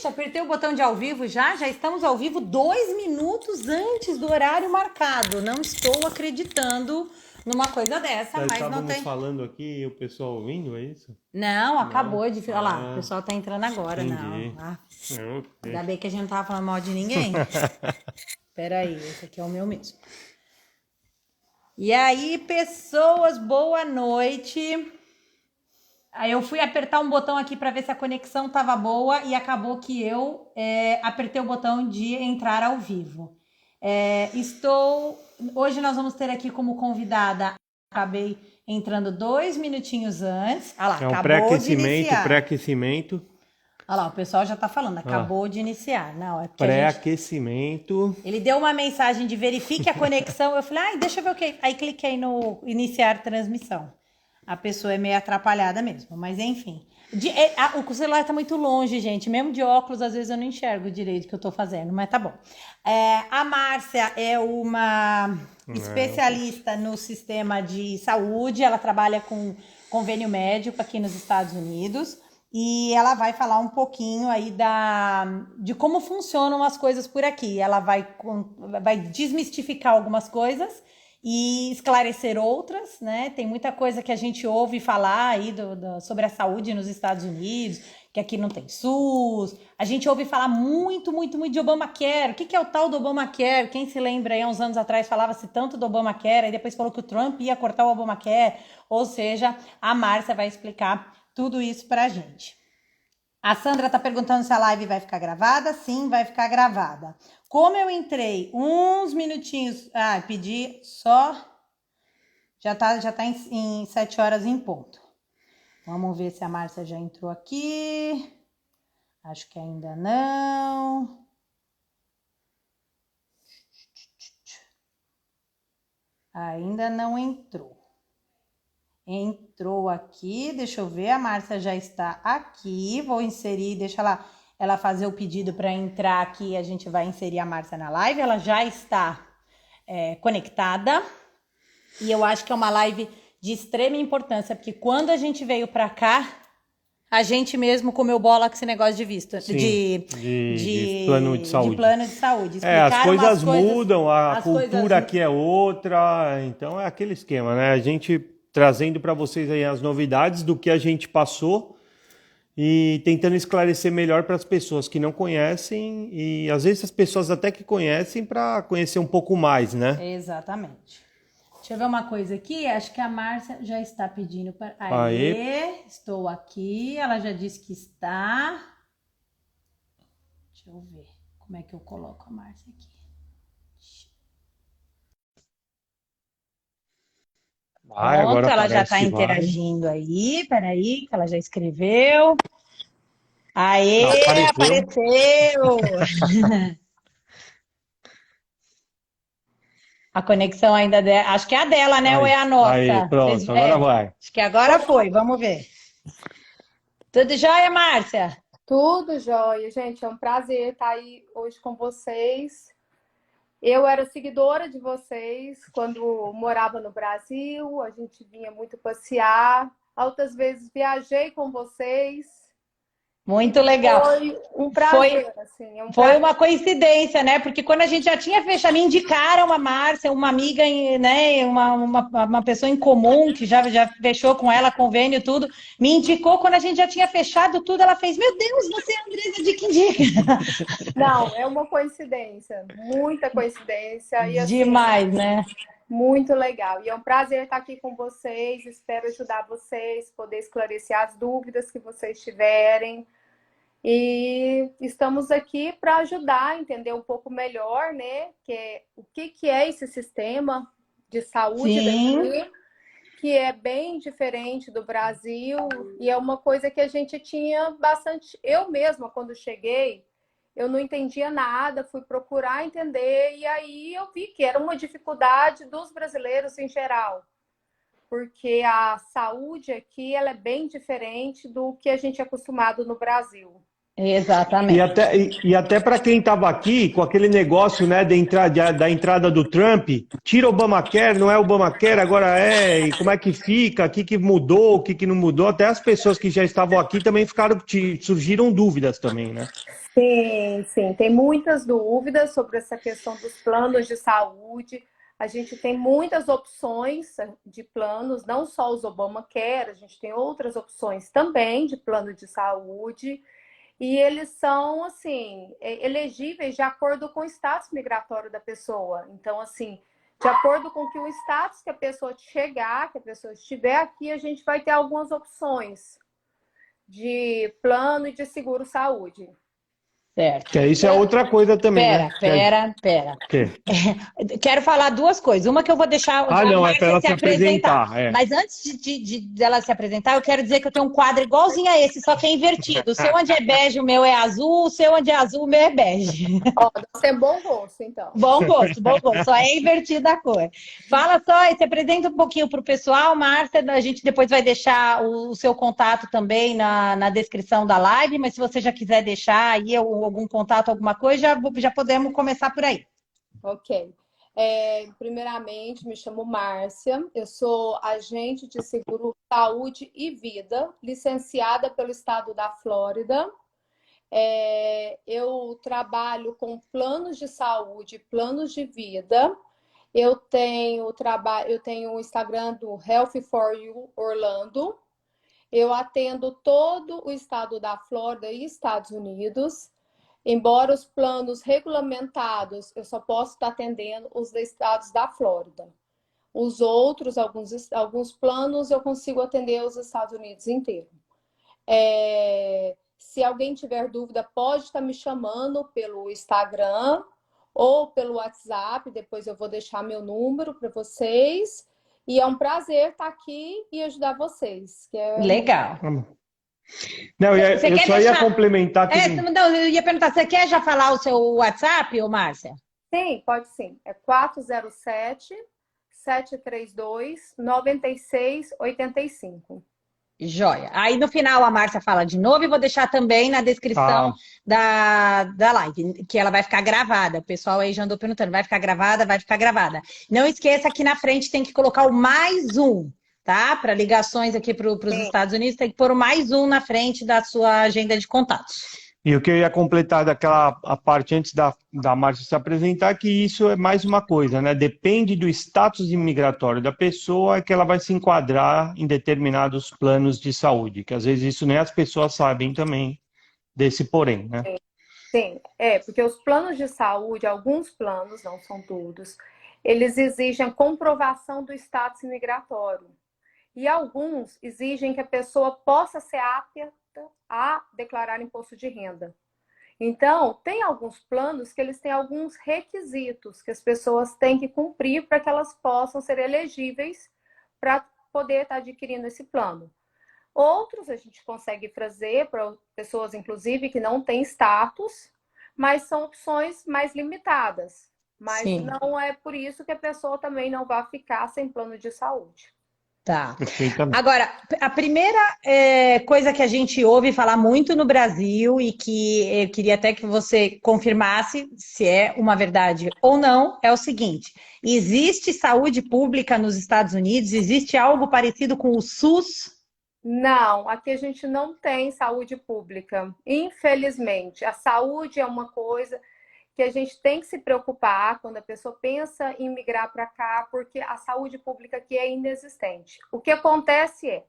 Ixi, apertei o botão de ao vivo já? Já estamos ao vivo 2 minutos antes do horário marcado. Não estou acreditando numa coisa dessa, Nós mas não estávamos tem. falando aqui e o pessoal ouvindo, é isso? Não, Não. acabou de. Olha lá, o Ah, pessoal tá entrando agora. Não. entendi. Ah, Ok. ainda bem que a gente não tava falando mal de ninguém. Peraí, esse aqui é o meu mesmo. E aí, pessoas, boa noite. Aí eu fui apertar um botão aqui para ver se a conexão estava boa e acabou que eu apertei o botão de entrar ao vivo. Hoje nós vamos ter aqui como convidada, acabei entrando 2 minutinhos antes. Olha lá, É um acabou de pré-aquecimento, iniciar. pré-aquecimento. Olha lá, o pessoal já está falando, Ah, acabou de iniciar. Não, é porque a gente... pré-aquecimento. Ele deu uma mensagem de verifique a conexão. Eu falei, ai, deixa eu ver o que. Aí cliquei no iniciar transmissão. A pessoa é meio atrapalhada mesmo, mas enfim. O celular tá muito longe, gente. Mesmo de óculos, às vezes eu não enxergo direito o que eu tô fazendo, mas tá bom. A Márcia é uma especialista no sistema de saúde. Ela trabalha com convênio médico aqui nos Estados Unidos. E ela vai falar um pouquinho aí de como funcionam as coisas por aqui. Ela vai desmistificar algumas coisas e esclarecer outras, né? Tem muita coisa que a gente ouve falar aí sobre a saúde nos Estados Unidos, que aqui não tem SUS. A gente ouve falar muito, muito, muito de Obamacare. O que é o tal do Obamacare? Quem se lembra aí, há uns anos atrás, falava-se tanto do Obamacare, aí depois falou que o Trump ia cortar o Obamacare. Ou seja, a Márcia vai explicar tudo isso pra gente. A Sandra tá perguntando se a live vai ficar gravada. Sim, vai ficar gravada. Como eu entrei uns minutinhos... pedi só... Já tá em 7 horas em ponto. Vamos ver se a Márcia já entrou aqui. Acho que ainda não. Ainda não entrou. Entrou aqui, deixa eu ver, a Márcia já está aqui, vou inserir, deixa ela fazer o pedido para entrar aqui, a gente vai inserir a Márcia na live, ela já está conectada, e eu acho que é uma live de extrema importância, porque quando a gente veio para cá, a gente mesmo comeu bola com esse negócio de visto, Sim, de plano de de saúde. plano de saúde, As explicaram coisas umas coisas, mudam, a as coisas... cultura aqui é outra, então é aquele esquema, né? A gente trazendo para vocês aí as novidades do que a gente passou e tentando esclarecer melhor para as pessoas que não conhecem e às vezes as pessoas até que conhecem para conhecer um pouco mais, né? Exatamente. Deixa eu ver uma coisa aqui. Acho que a Márcia já está pedindo para. Aê, Aê, estou aqui. Ela já disse que está. Deixa eu ver como é que eu coloco a Márcia aqui. agora Pronto, ela já está parece que vai. interagindo aí. Peraí, que ela já escreveu. Aê, Apareceu. apareceu! A conexão ainda dela. Acho que é a dela, né? Ou é Aí, a aí, nossa? pronto, agora vai. Acho que agora foi. Vamos ver. Tudo jóia, Márcia? Tudo jóia, gente. É um prazer estar aí hoje com vocês. Eu era seguidora de vocês quando morava no Brasil. A gente vinha muito passear. Outras vezes viajei com vocês. E Muito legal. foi um Foi, prazer, assim. É um Foi prazer. uma coincidência, né? Porque quando a gente já tinha fechado, me indicaram a Márcia, uma amiga, né? Uma pessoa em comum que já fechou com ela convênio, tudo. Me indicou quando a gente já tinha fechado tudo. Ela fez: Meu Deus, você é a Andresa de que indica? Não, é uma coincidência. Muita coincidência. E assim, Demais, né? muito legal. E é um prazer estar aqui com vocês. Espero ajudar vocês, poder esclarecer as dúvidas que vocês tiverem. E estamos aqui para ajudar a entender um pouco melhor, né, o que é esse sistema de saúde Sim. daqui, que é bem diferente do Brasil e é uma coisa que a gente tinha bastante. Eu mesma, quando cheguei, eu não entendia nada, fui procurar entender e aí eu vi que era uma dificuldade dos brasileiros em geral, porque a saúde aqui ela é bem diferente do que a gente é acostumado no Brasil. Exatamente. E até para quem estava aqui com aquele negócio, né, da entrada do Trump, tira o Obamacare, não é Obamacare, agora é, e como é que fica, o que, que mudou, o que, que não mudou, até as pessoas que já estavam aqui também surgiram dúvidas também, né? Sim, sim, tem muitas dúvidas sobre essa questão dos planos de saúde. A gente tem muitas opções de planos, não só os Obamacare, a gente tem outras opções também de plano de saúde. E eles são, assim, elegíveis de acordo com o status migratório da pessoa. Então, assim, de acordo com que o status que a pessoa chegar, que a pessoa estiver aqui, a gente vai ter algumas opções de plano e de seguro-saúde. Certo. Que isso é outra coisa também, né? Pera. Que- Quero falar duas coisas. Uma que eu vou deixar Ah, a não, é para Márcia ela se se apresentar. apresentar, é. Mas antes dela se apresentar, eu quero dizer que eu tenho um quadro igualzinho a esse, só que é invertido. O seu onde é bege, o meu é azul. O seu onde é azul, o meu é bege. Ó, deve ser bom gosto, então. Bom gosto, bom gosto. Só é invertida a cor. Fala só, e se apresenta um pouquinho para o pessoal, Márcia. A gente depois vai deixar o seu contato também na descrição da live, mas se você já quiser deixar aí algum contato, alguma coisa, já podemos começar por aí. Ok. Primeiramente, me chamo Márcia, eu sou agente de seguro saúde e vida, licenciada pelo estado da Flórida. Eu trabalho com planos de saúde, planos de vida. Eu tenho o Instagram do Health for You Orlando. Eu atendo todo o estado da Flórida e Estados Unidos. Embora os planos regulamentados, eu só posso estar atendendo os estados da Flórida. Os outros, alguns planos, eu consigo atender os Estados Unidos inteiro. Se alguém tiver dúvida, pode estar me chamando pelo Instagram ou pelo WhatsApp. Depois eu vou deixar meu número para vocês. E é um prazer estar aqui e ajudar vocês. Legal. Não, Você eu quer só ia deixar... complementar que. Não, eu ia perguntar, você quer já falar o seu WhatsApp, ô Márcia? Sim, pode sim. É 407-732-9685. Joia. Aí no final a Márcia fala de novo e vou deixar também na descrição da live, que ela vai ficar gravada. O pessoal aí já andou perguntando, vai ficar gravada? Vai ficar gravada. Não esqueça que na frente tem que colocar o mais um, tá? Para ligações aqui para os Estados Unidos, tem que pôr o mais um na frente da sua agenda de contatos. E o que eu ia completar a parte antes da Márcia se apresentar, que isso é mais uma coisa, né? Depende do status imigratório da pessoa que ela vai se enquadrar em determinados planos de saúde, que às vezes isso nem as pessoas sabem também desse porém, né? Sim, porque os planos de saúde, alguns planos, não são todos, eles exigem comprovação do status imigratório. E alguns exigem que a pessoa possa ser apta a declarar imposto de renda. Então, tem alguns planos que eles têm alguns requisitos que as pessoas têm que cumprir para que elas possam ser elegíveis para poder estar adquirindo esse plano. Outros a gente consegue fazer para pessoas, inclusive, que não têm status, mas são opções mais limitadas. Mas Sim. Não é por isso que a pessoa também não vai ficar sem plano de saúde. Tá. Agora, a primeira coisa que a gente ouve falar muito no Brasil e que eu queria até que você confirmasse se é uma verdade ou não, é o seguinte: existe saúde pública nos Estados Unidos? Existe algo parecido com o SUS? Não, aqui a gente não tem saúde pública, infelizmente. A saúde é uma coisa que a gente tem que se preocupar quando a pessoa pensa em migrar para cá, porque a saúde pública aqui é inexistente. O que acontece é,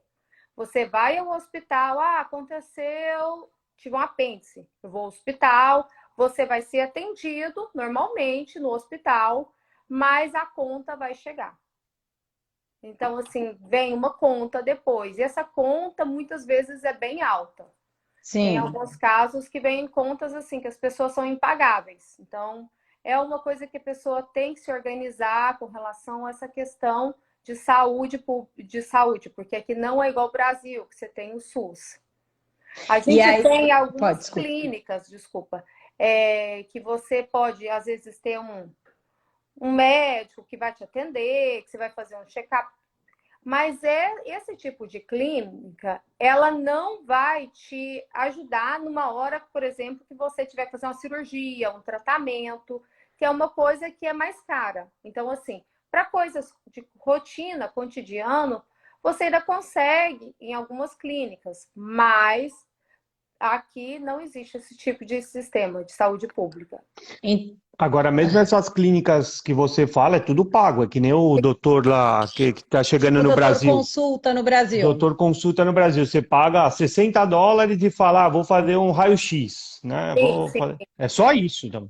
você vai ao hospital, aconteceu, tive um apêndice, eu vou ao hospital, você vai ser atendido normalmente no hospital, mas a conta vai chegar. Então, assim, vem uma conta depois, e essa conta muitas vezes é bem alta. Sim. Tem alguns casos que vêm contas assim, que as pessoas são impagáveis. Então, é uma coisa que a pessoa tem que se organizar com relação a essa questão de saúde, porque aqui não é igual ao Brasil, que você tem o SUS. A gente tem algumas clínicas, que você pode, às vezes, ter um médico que vai te atender, que você vai fazer um check-up. Mas esse tipo de clínica, ela não vai te ajudar numa hora, por exemplo, que você tiver que fazer uma cirurgia, um tratamento, que é uma coisa que é mais cara. Então, assim, para coisas de rotina, cotidiano, você ainda consegue em algumas clínicas, mas aqui não existe esse tipo de sistema de saúde pública. Em- Agora, mesmo essas clínicas que você fala, é tudo pago. É que nem o doutor lá que tá chegando O no doutor Brasil. consulta no Brasil. Doutor consulta no Brasil. Você paga US$ 60 e fala, vou fazer um raio-x, né? Sim, Vou sim, fazer... É só isso, então.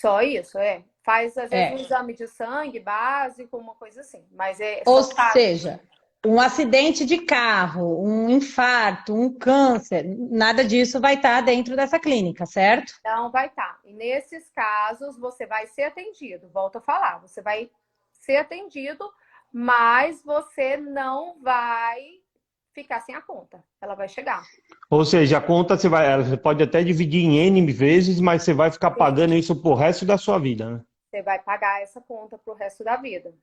só isso, é. Faz, às vezes, um É. exame de sangue básico, uma coisa assim. Mas Ou são casos. seja, um acidente de carro, um infarto, um câncer, nada disso vai estar dentro dessa clínica, certo? Não vai estar. E nesses casos, você vai ser atendido. Volto a falar, você vai ser atendido, mas você não vai ficar sem a conta. Ela vai chegar. Ou seja, a conta você pode até dividir em N vezes, mas você vai ficar Sim, pagando isso pro resto da sua vida, né? você vai pagar essa conta pro resto da vida.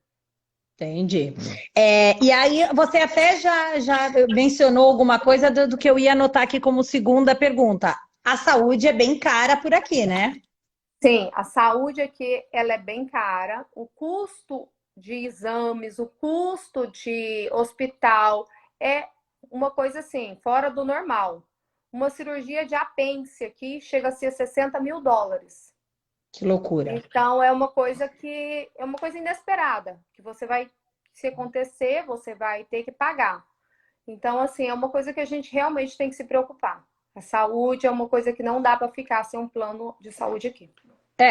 Entendi. E aí, você até já mencionou alguma coisa do que eu ia anotar aqui como segunda pergunta. A saúde é bem cara por aqui, né? Sim, a saúde aqui ela é bem cara. O custo de exames, o custo de hospital é uma coisa assim, fora do normal. Uma cirurgia de apêndice aqui chega a ser US$ 60.000. Que loucura. Então é uma coisa inesperada, que você vai, se acontecer, você vai ter que pagar. Então, assim, é uma coisa que a gente realmente tem que se preocupar. A saúde é uma coisa que não dá para ficar sem um plano de saúde aqui.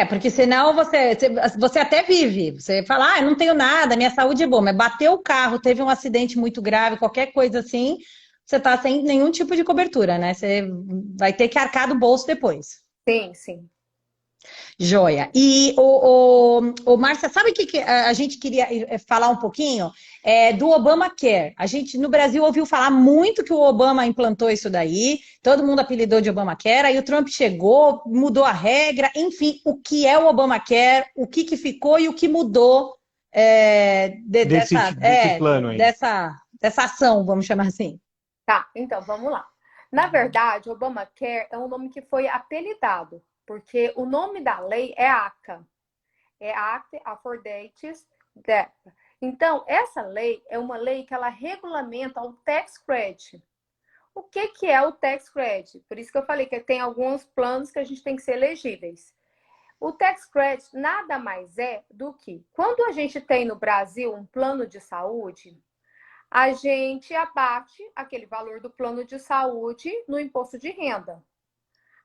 Porque senão você até vive. Você fala, eu não tenho nada, minha saúde é boa, mas bateu o carro, teve um acidente muito grave, qualquer coisa assim, você está sem nenhum tipo de cobertura, né? Você vai ter que arcar do bolso depois. Sim, sim. Joia. E o Márcia, sabe o que a gente queria falar um pouquinho? Do Obamacare. A gente no Brasil ouviu falar muito que o Obama implantou isso daí, todo mundo apelidou de Obamacare, aí o Trump chegou, mudou a regra, enfim, o que é o Obamacare, o que ficou e o que mudou Desse plano aí. dessa ação, vamos chamar assim. Tá, então vamos lá. Na verdade, Obamacare é um nome que foi apelidado, porque o nome da lei é ACA, é Act Affordability Act. Então, essa lei é uma lei que ela regulamenta o tax credit. O que é o tax credit? Por isso que eu falei que tem alguns planos que a gente tem que ser elegíveis. O tax credit nada mais é do que quando a gente tem no Brasil um plano de saúde, a gente abate aquele valor do plano de saúde no imposto de renda.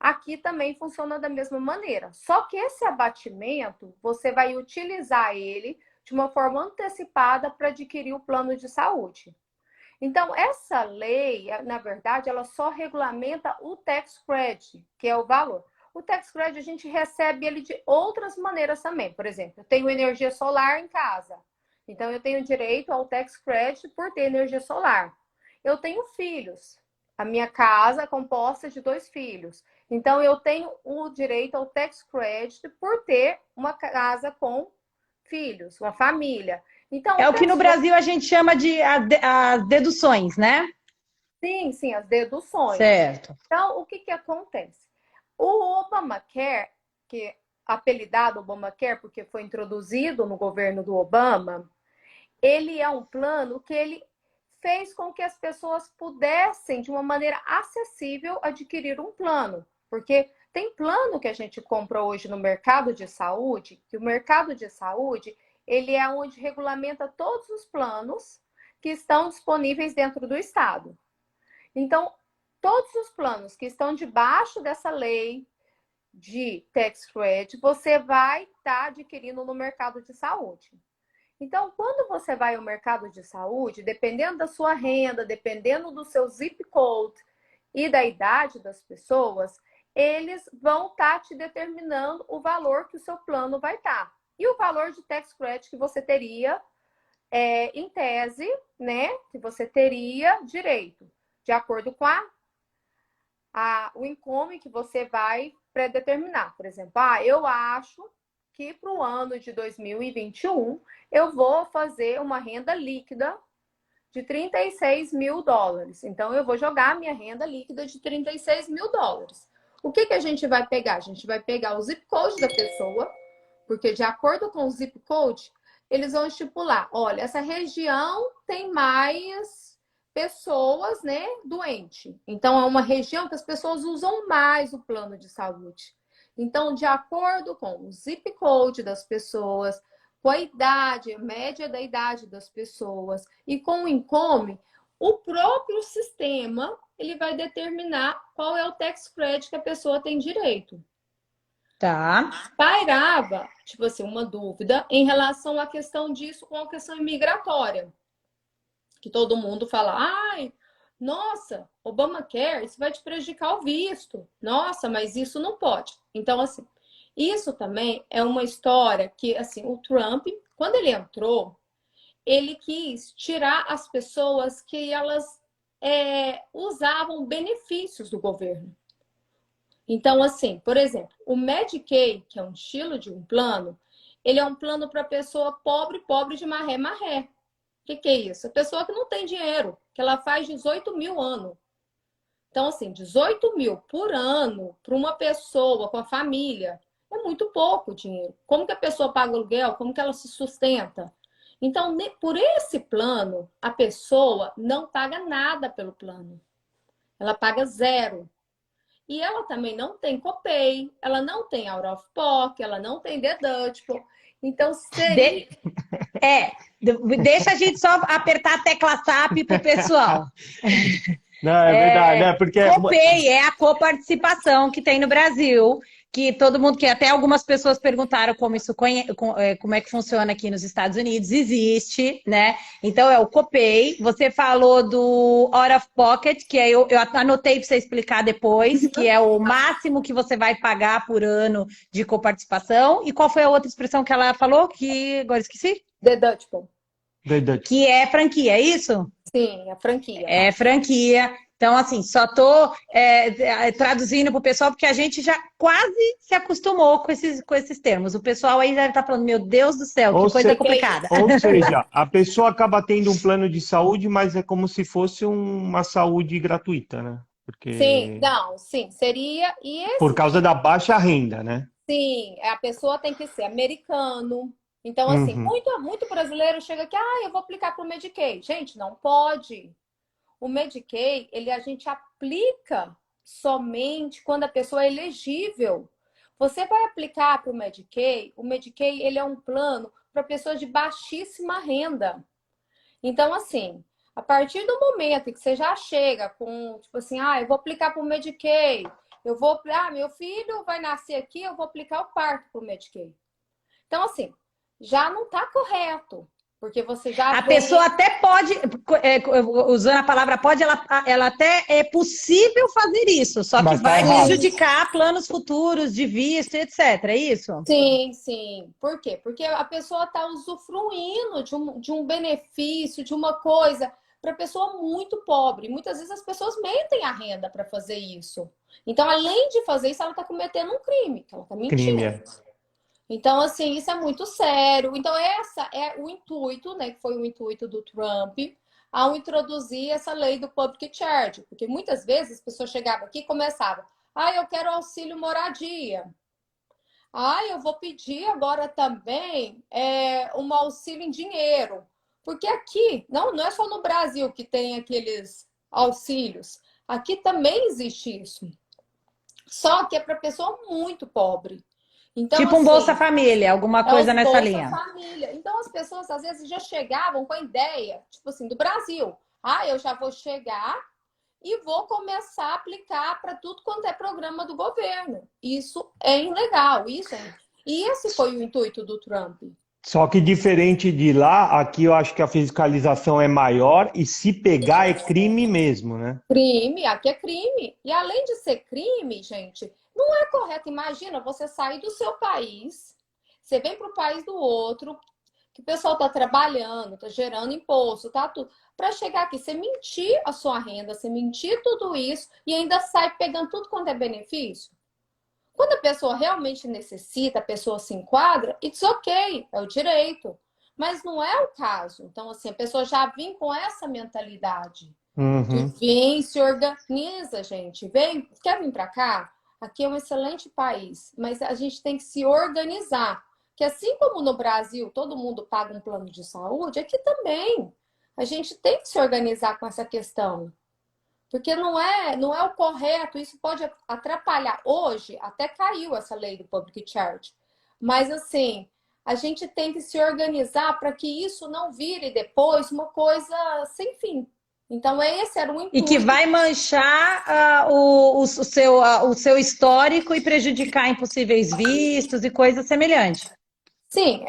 Aqui também funciona da mesma maneira. Só que esse abatimento, você vai utilizar ele de uma forma antecipada para adquirir o plano de saúde. Então, essa lei, na verdade, ela só regulamenta o tax credit, que é o valor. O tax credit a gente recebe ele de outras maneiras também. Por exemplo, eu tenho energia solar em casa. Então, eu tenho direito ao tax credit por ter energia solar. Eu tenho filhos. A minha casa é composta de 2 filhos. Então, eu tenho o direito ao tax credit por ter uma casa com filhos, uma família. Então, É o o que no tax credit, Brasil a gente chama de as deduções, né? sim, as deduções. Certo. Então, o que acontece? O Obamacare, que é apelidado Obamacare porque foi introduzido no governo do Obama, ele é um plano que ele fez com que as pessoas pudessem, de uma maneira acessível, adquirir um plano. Porque tem plano que a gente compra hoje no mercado de saúde, que o mercado de saúde, ele é onde regulamenta todos os planos que estão disponíveis dentro do estado. Então, todos os planos que estão debaixo dessa lei de tax credit, você vai estar adquirindo no mercado de saúde. Então, quando você vai ao mercado de saúde, dependendo da sua renda, dependendo do seu zip code e da idade das pessoas, eles vão estar te determinando o valor que o seu plano vai estar. E o valor de tax credit que você teria, em tese, né, que você teria direito, de acordo com o income que você vai predeterminar. Por exemplo, eu acho que para o ano de 2021 eu vou fazer uma renda líquida de 36 mil dólares. Então, eu vou jogar a minha renda líquida de 36 mil dólares. O que que a gente vai pegar? A gente vai pegar o zip code da pessoa, porque de acordo com o zip code, eles vão estipular, olha, essa região tem mais pessoas, né, doentes. Então, é uma região que as pessoas usam mais o plano de saúde. Então, de acordo com o zip code das pessoas, com a idade, média da idade das pessoas e com o income, o próprio sistema ele vai determinar qual é o tax credit que a pessoa tem direito. Tá. Pairava, tipo assim, uma dúvida em relação à questão disso com a questão imigratória. Que todo mundo fala, ai, nossa, Obamacare, isso vai te prejudicar o visto. Nossa, mas isso não pode. Então, assim, isso também é uma história que, assim, o Trump, quando ele entrou, ele quis tirar as pessoas que elas usavam benefícios do governo. Então, assim, por exemplo, o Medicaid, que é um estilo de um plano, ele é um plano para pessoa pobre, pobre de maré, maré. O que é isso? A pessoa que não tem dinheiro, que ela faz 18 mil ano. Então, assim, 18 mil por ano para uma pessoa com a família é muito pouco dinheiro. Como que a pessoa paga aluguel? Como que ela se sustenta? Então, por esse plano, a pessoa não paga nada pelo plano. Ela paga zero. E ela também não tem copay, ela não tem out of pocket, ela não tem deductible. Então, seria... Deixa a gente só apertar a tecla SAP pro pessoal. Não, é verdade, né? Porque Copay é a coparticipação que tem no Brasil, que todo mundo, que até algumas pessoas perguntaram como isso como é que funciona aqui nos Estados Unidos, existe, né? Então é o Copay. Você falou do out of pocket, que eu anotei para você explicar depois, que é o máximo que você vai pagar por ano de coparticipação. E qual foi a outra expressão que ela falou? Que agora esqueci? Deductible. verdade. Que é franquia, é isso? Sim, a franquia. É franquia. Então, assim, só estou traduzindo para o pessoal, porque a gente já quase se acostumou com esses termos. O pessoal aí deve estar falando, meu Deus do céu, que coisa complicada. Ou seja, a pessoa acaba tendo um plano de saúde, mas é como se fosse uma saúde gratuita, né? Porque... Sim, não, sim, seria... Por causa da baixa renda, né? Sim, a pessoa tem que ser americano. Então, assim, Uhum. muito brasileiro chega aqui, eu vou aplicar para o Medicaid. Gente, não pode. O Medicaid, a gente aplica somente quando a pessoa é elegível. Você vai aplicar para o Medicaid, ele é um plano para pessoas de baixíssima renda. Então, assim, a partir do momento que você já chega com, tipo assim, eu vou aplicar para o Medicaid, meu filho vai nascer aqui, eu vou aplicar o parto para o Medicaid. Então, assim, já não está correto. Porque você já... A pessoa até pode, usando a palavra pode, ela até é possível fazer isso, só que Mas tá vai errado. prejudicar planos futuros de visto, etc. É isso? Sim, sim. Por quê? Porque a pessoa está usufruindo de um benefício, de uma coisa, para pessoa muito pobre. Muitas vezes as pessoas mentem a renda para fazer isso. Então, além de fazer isso, ela está cometendo um crime, ela está mentindo. Crime, é. Então, assim, isso é muito sério. Então, essa é o intuito, né? Que foi o intuito do Trump ao introduzir essa lei do public charge. Porque muitas vezes as pessoas chegavam aqui e começavam, eu quero auxílio moradia. Eu vou pedir agora também um auxílio em dinheiro. Porque aqui, não é só no Brasil que tem aqueles auxílios. Aqui também existe isso. Só que é para pessoa muito pobre. Então, tipo um assim, Bolsa Família, alguma coisa nessa linha. Família. Então, as pessoas, às vezes, já chegavam com a ideia, tipo assim, do Brasil. Eu já vou chegar e vou começar a aplicar para tudo quanto é programa do governo. Isso é ilegal. E esse foi o intuito do Trump. Só que diferente de lá, aqui eu acho que a fiscalização é maior e se pegar é crime mesmo, né? Crime, aqui é crime. E além de ser crime, gente, não é correto. Imagina você sair do seu país, você vem para o país do outro, que o pessoal está trabalhando, está gerando imposto, tá tudo. Para chegar aqui, você mentir a sua renda, você mentir tudo isso e ainda sai pegando tudo quanto é benefício. Quando a pessoa realmente necessita, a pessoa se enquadra, it's ok, é o direito. Mas não é o caso. Então, assim, a pessoa já vem com essa mentalidade. De Uhum. vir, se organiza, gente. Vem, quer vir para cá? Aqui é um excelente país, mas a gente tem que se organizar. Que assim como no Brasil todo mundo paga um plano de saúde, aqui também. A gente tem que se organizar com essa questão. Porque não é o correto, isso pode atrapalhar. Hoje, até caiu essa lei do Public Charge. Mas, assim, a gente tem que se organizar para que isso não vire depois uma coisa sem fim. Então, esse era o E que intuito. vai manchar o seu histórico e prejudicar em possíveis vistos e coisas semelhantes. Sim,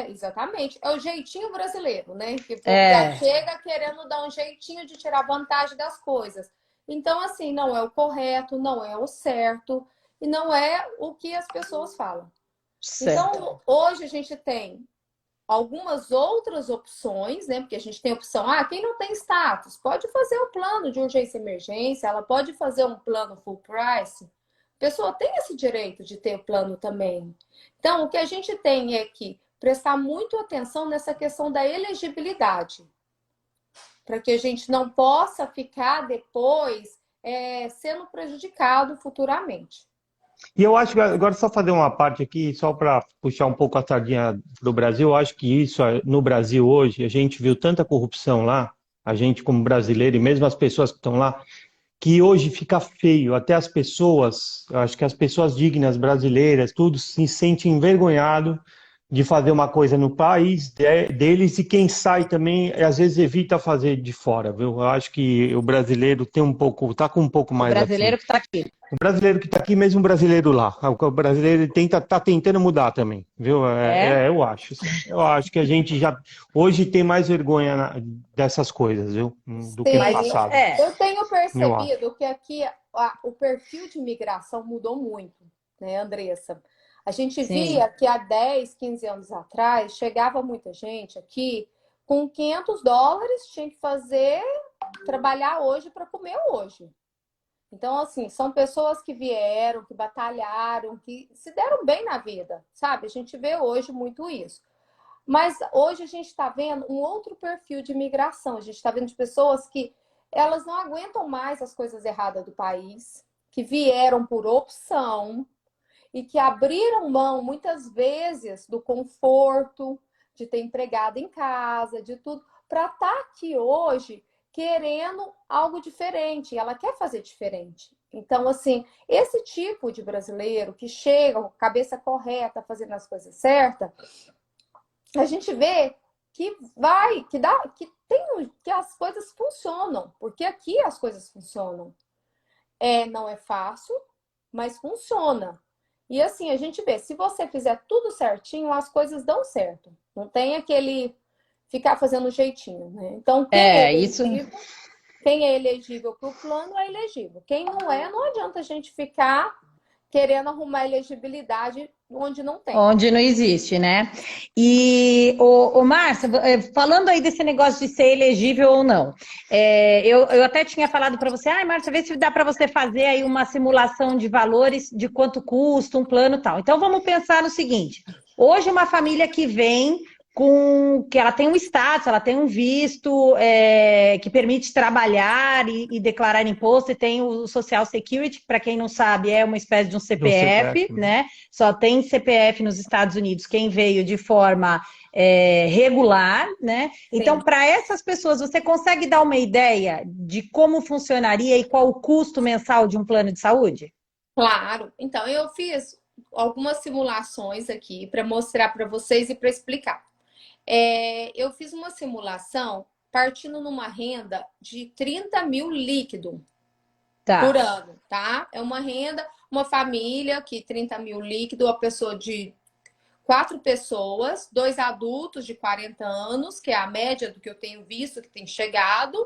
exatamente. É o jeitinho brasileiro, né? Que o povo já É, chega querendo dar um jeitinho de tirar vantagem das coisas. Então, assim, não é o correto, não é o certo e não é o que as pessoas falam. certo. Então, hoje a gente tem algumas outras opções, né? Porque a gente tem opção, quem não tem status pode fazer o plano de urgência e emergência, ela pode fazer um plano full price. A pessoa tem esse direito de ter o plano também. Então, o que a gente tem é que prestar muito atenção nessa questão da elegibilidade, para que a gente não possa ficar depois sendo prejudicado futuramente. E eu acho que agora só fazer uma parte aqui, só para puxar um pouco a sardinha do Brasil, eu acho que isso no Brasil hoje, a gente viu tanta corrupção lá, a gente como brasileiro e mesmo as pessoas que estão lá, que hoje fica feio, até as pessoas, eu acho que as pessoas dignas brasileiras, tudo se sente envergonhado de fazer uma coisa no país deles e quem sai também, às vezes evita fazer de fora, viu? Eu acho que o brasileiro tem um pouco, tá com um pouco O mais assim. brasileiro que está aqui. O brasileiro que está aqui, mesmo o brasileiro lá. O brasileiro ele tá tentando mudar também, viu? É? Eu acho, sim. Eu acho que a gente já hoje tem mais vergonha dessas coisas, viu? Do que no Sim, passado. É, eu tenho Eu acho. percebido que aqui o perfil de imigração mudou muito, né, Andressa? A gente sim. via que há 10, 15 anos atrás chegava muita gente aqui com US$ 500, tinha que trabalhar hoje para comer hoje. Então, assim, são pessoas que vieram, que batalharam, que se deram bem na vida, sabe? A gente vê hoje muito isso. Mas hoje a gente está vendo um outro perfil de imigração. A gente está vendo de pessoas que elas não aguentam mais as coisas erradas do país, que vieram por opção e que abriram mão muitas vezes do conforto de ter empregado em casa, de tudo, para estar aqui hoje querendo algo diferente. Ela quer fazer diferente. Então, assim, esse tipo de brasileiro que chega com a cabeça correta, fazendo as coisas certas, a gente vê que vai, que dá, que tem, que as coisas funcionam, porque aqui as coisas funcionam. Não é fácil, mas funciona. E assim, a gente vê, se você fizer tudo certinho, as coisas dão certo. Não tem aquele ficar fazendo jeitinho, né? Então, Isso. quem é elegível para o plano é elegível. Quem não é, não adianta a gente ficar querendo arrumar elegibilidade onde não tem. Onde não existe, né? E, o Márcia, falando aí desse negócio de ser elegível ou não, eu até tinha falado para você, Márcia, vê se dá para você fazer aí uma simulação de valores, de quanto custa um plano e tal. Então, vamos pensar no seguinte, hoje uma família que vem que ela tem um status, ela tem um visto que permite trabalhar e declarar imposto, e tem o Social Security, que para quem não sabe é uma espécie de um Do CPF, CPF, né? né? Só tem CPF nos Estados Unidos quem veio de forma regular, né? Então, Sim. para essas pessoas, você consegue dar uma ideia de como funcionaria e qual o custo mensal de um plano de saúde? Claro. Então, eu fiz algumas simulações aqui para mostrar para vocês e para explicar. Eu fiz uma simulação partindo numa renda de 30 mil líquido por Tá, ano, tá? É uma renda, uma família que 30 mil líquido, a pessoa de 4 pessoas, 2 adultos de 40 anos, que é a média do que eu tenho visto que tem chegado,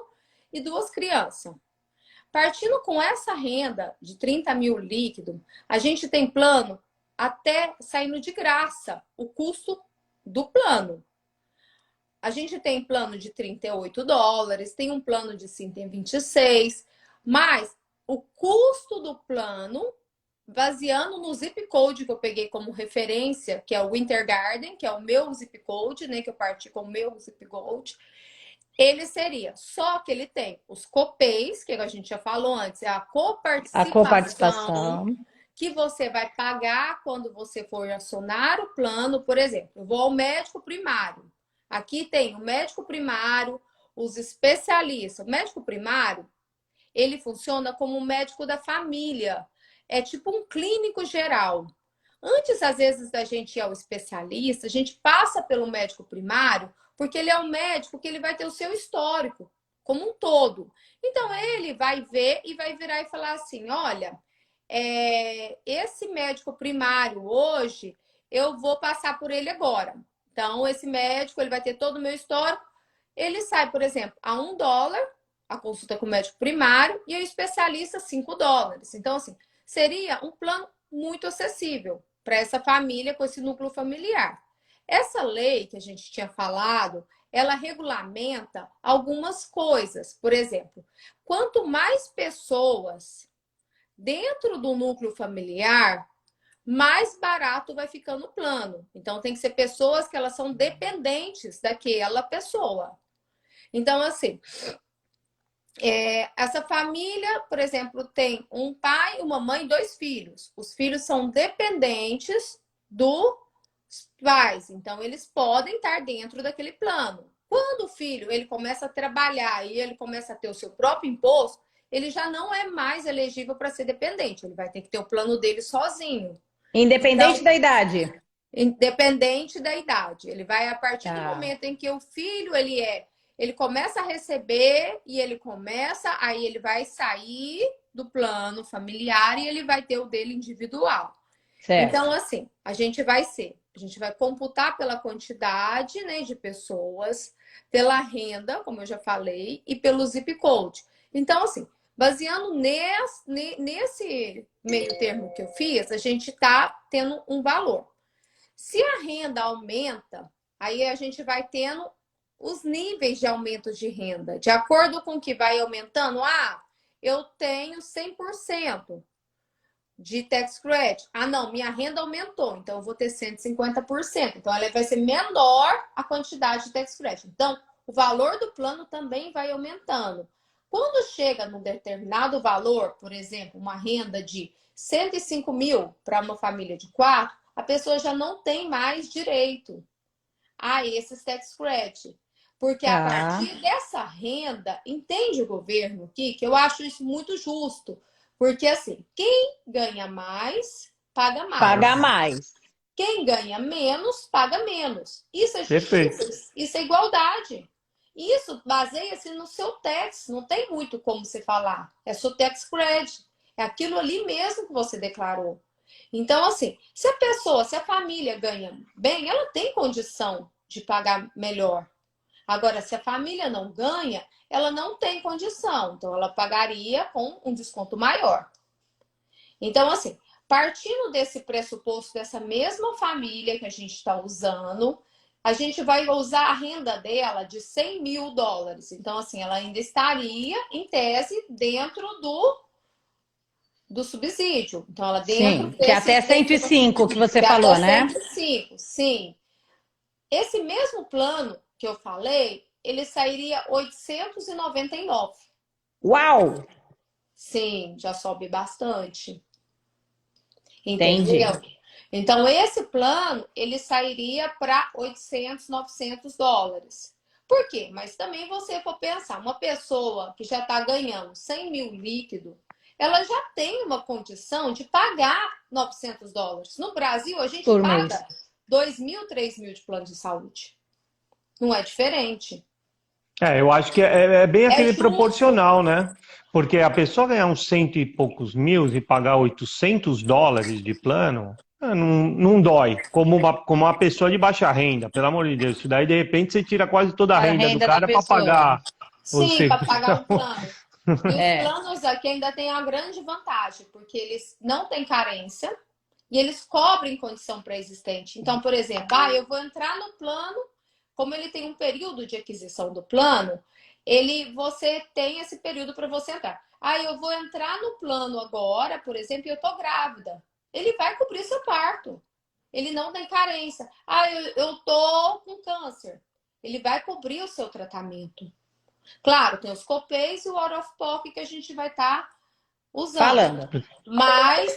e 2 crianças. Partindo com essa renda de 30 mil líquido, a gente tem plano até saindo de graça o custo do plano. A gente tem plano de US$ 38, tem um plano de 126, mas o custo do plano baseando no zip code que eu peguei como referência, que é o Winter Garden, que é o meu zip code, né? Que eu parti com o meu zip code. Ele seria, só que ele tem os copays, que a gente já falou antes, é a A coparticipação coparticipação. que você vai pagar quando você for acionar o plano. Por exemplo, eu vou ao médico primário. Aqui tem o médico primário, os especialistas. O médico primário, ele funciona como um médico da família. É tipo um clínico geral. Antes, às vezes, da gente ir ao especialista, a gente passa pelo médico primário, porque ele é um médico que ele vai ter o seu histórico como um todo. Então, ele vai ver e vai virar e falar assim, olha, esse médico primário hoje, eu vou passar por ele agora. Então, esse médico, ele vai ter todo o meu histórico. Ele sai, por exemplo, a $1 a consulta com o médico primário e o especialista $5. Então, assim, seria um plano muito acessível para essa família com esse núcleo familiar. Essa lei que a gente tinha falado, ela regulamenta algumas coisas. Por exemplo, quanto mais pessoas dentro do núcleo familiar, mais barato vai ficando o plano. Então, tem que ser pessoas que elas são dependentes daquela pessoa. Então, assim, essa família, por exemplo, tem um pai, uma mãe e 2 filhos. Os filhos são dependentes dos pais, então eles podem estar dentro daquele plano. Quando o filho ele começa a trabalhar e ele começa a ter o seu próprio imposto, ele já não é mais elegível para ser dependente. Ele vai ter que ter o plano dele sozinho. Independente Então, da idade. independente da idade. Ele vai, a partir do Tá. momento em que o filho ele começa a receber e aí ele vai sair do plano familiar e ele vai ter o dele individual. Certo. Então, assim, a gente vai computar pela quantidade, né, de pessoas, pela renda, como eu já falei, e pelo zip code. Então, assim, baseando nesse meio termo que eu fiz, a gente está tendo um valor. Se a renda aumenta, aí a gente vai tendo os níveis de aumento de renda. De acordo com o que vai aumentando, eu tenho 100% de tax credit. Não, minha renda aumentou, então eu vou ter 150%. Então, ela vai ser menor a quantidade de tax credit. Então, o valor do plano também vai aumentando. Quando chega num determinado valor, por exemplo, uma renda de 105 mil para uma família de 4, a pessoa já não tem mais direito a esses tax credit. Porque a partir dessa renda, entende o governo aqui, que eu acho isso muito justo. Porque assim, quem ganha mais, paga mais. Paga mais. Quem ganha menos, paga menos. Isso é Perfeito. justiça, isso é igualdade. Isso baseia-se no seu tax, não tem muito como você falar. É seu tax credit. É aquilo ali mesmo que você declarou. Então, assim, se a família ganha bem, ela tem condição de pagar melhor. Agora, se a família não ganha, ela não tem condição. Então, ela pagaria com um desconto maior. Então, assim, partindo desse pressuposto dessa mesma família que a gente está usando, a gente vai usar a renda dela de $100 mil. Então, assim, ela ainda estaria, em tese, dentro do subsídio. Então, ela dentro Sim, que é até 105 que você falou, né? 105, sim. Esse mesmo plano que eu falei, ele sairia 899. Uau! Sim, já sobe bastante. Entendi. Entendeu? Então, esse plano, ele sairia para 800, 900 dólares. Por quê? Mas também você for pensar, uma pessoa que já está ganhando 100 mil líquido, ela já tem uma condição de pagar 900 dólares. No Brasil, a gente Por paga mês. 2 mil, 3 mil de plano de saúde. Não é diferente. Eu acho que é bem aquele justo. proporcional, né? Porque a pessoa ganhar uns cento e poucos mil e pagar $800 de plano, não dói. Como uma pessoa de baixa renda, pelo amor de Deus. Isso daí, de repente, você tira quase toda a A renda do renda da cara para pessoa. pagar o Sim, para seguro. pagar o plano. E os É. planos aqui ainda têm uma grande vantagem, porque eles não têm carência e eles cobrem condição pré-existente. Então, por exemplo, eu vou entrar no plano, como ele tem um período de aquisição do plano, você tem esse período para você entrar. Eu vou entrar no plano agora, por exemplo, e eu tô grávida. Ele vai cobrir seu parto. Ele não tem carência. Eu tô com câncer. Ele vai cobrir o seu tratamento. Claro, tem os copays e o out of pocket que a gente vai estar usando. Falando. Mas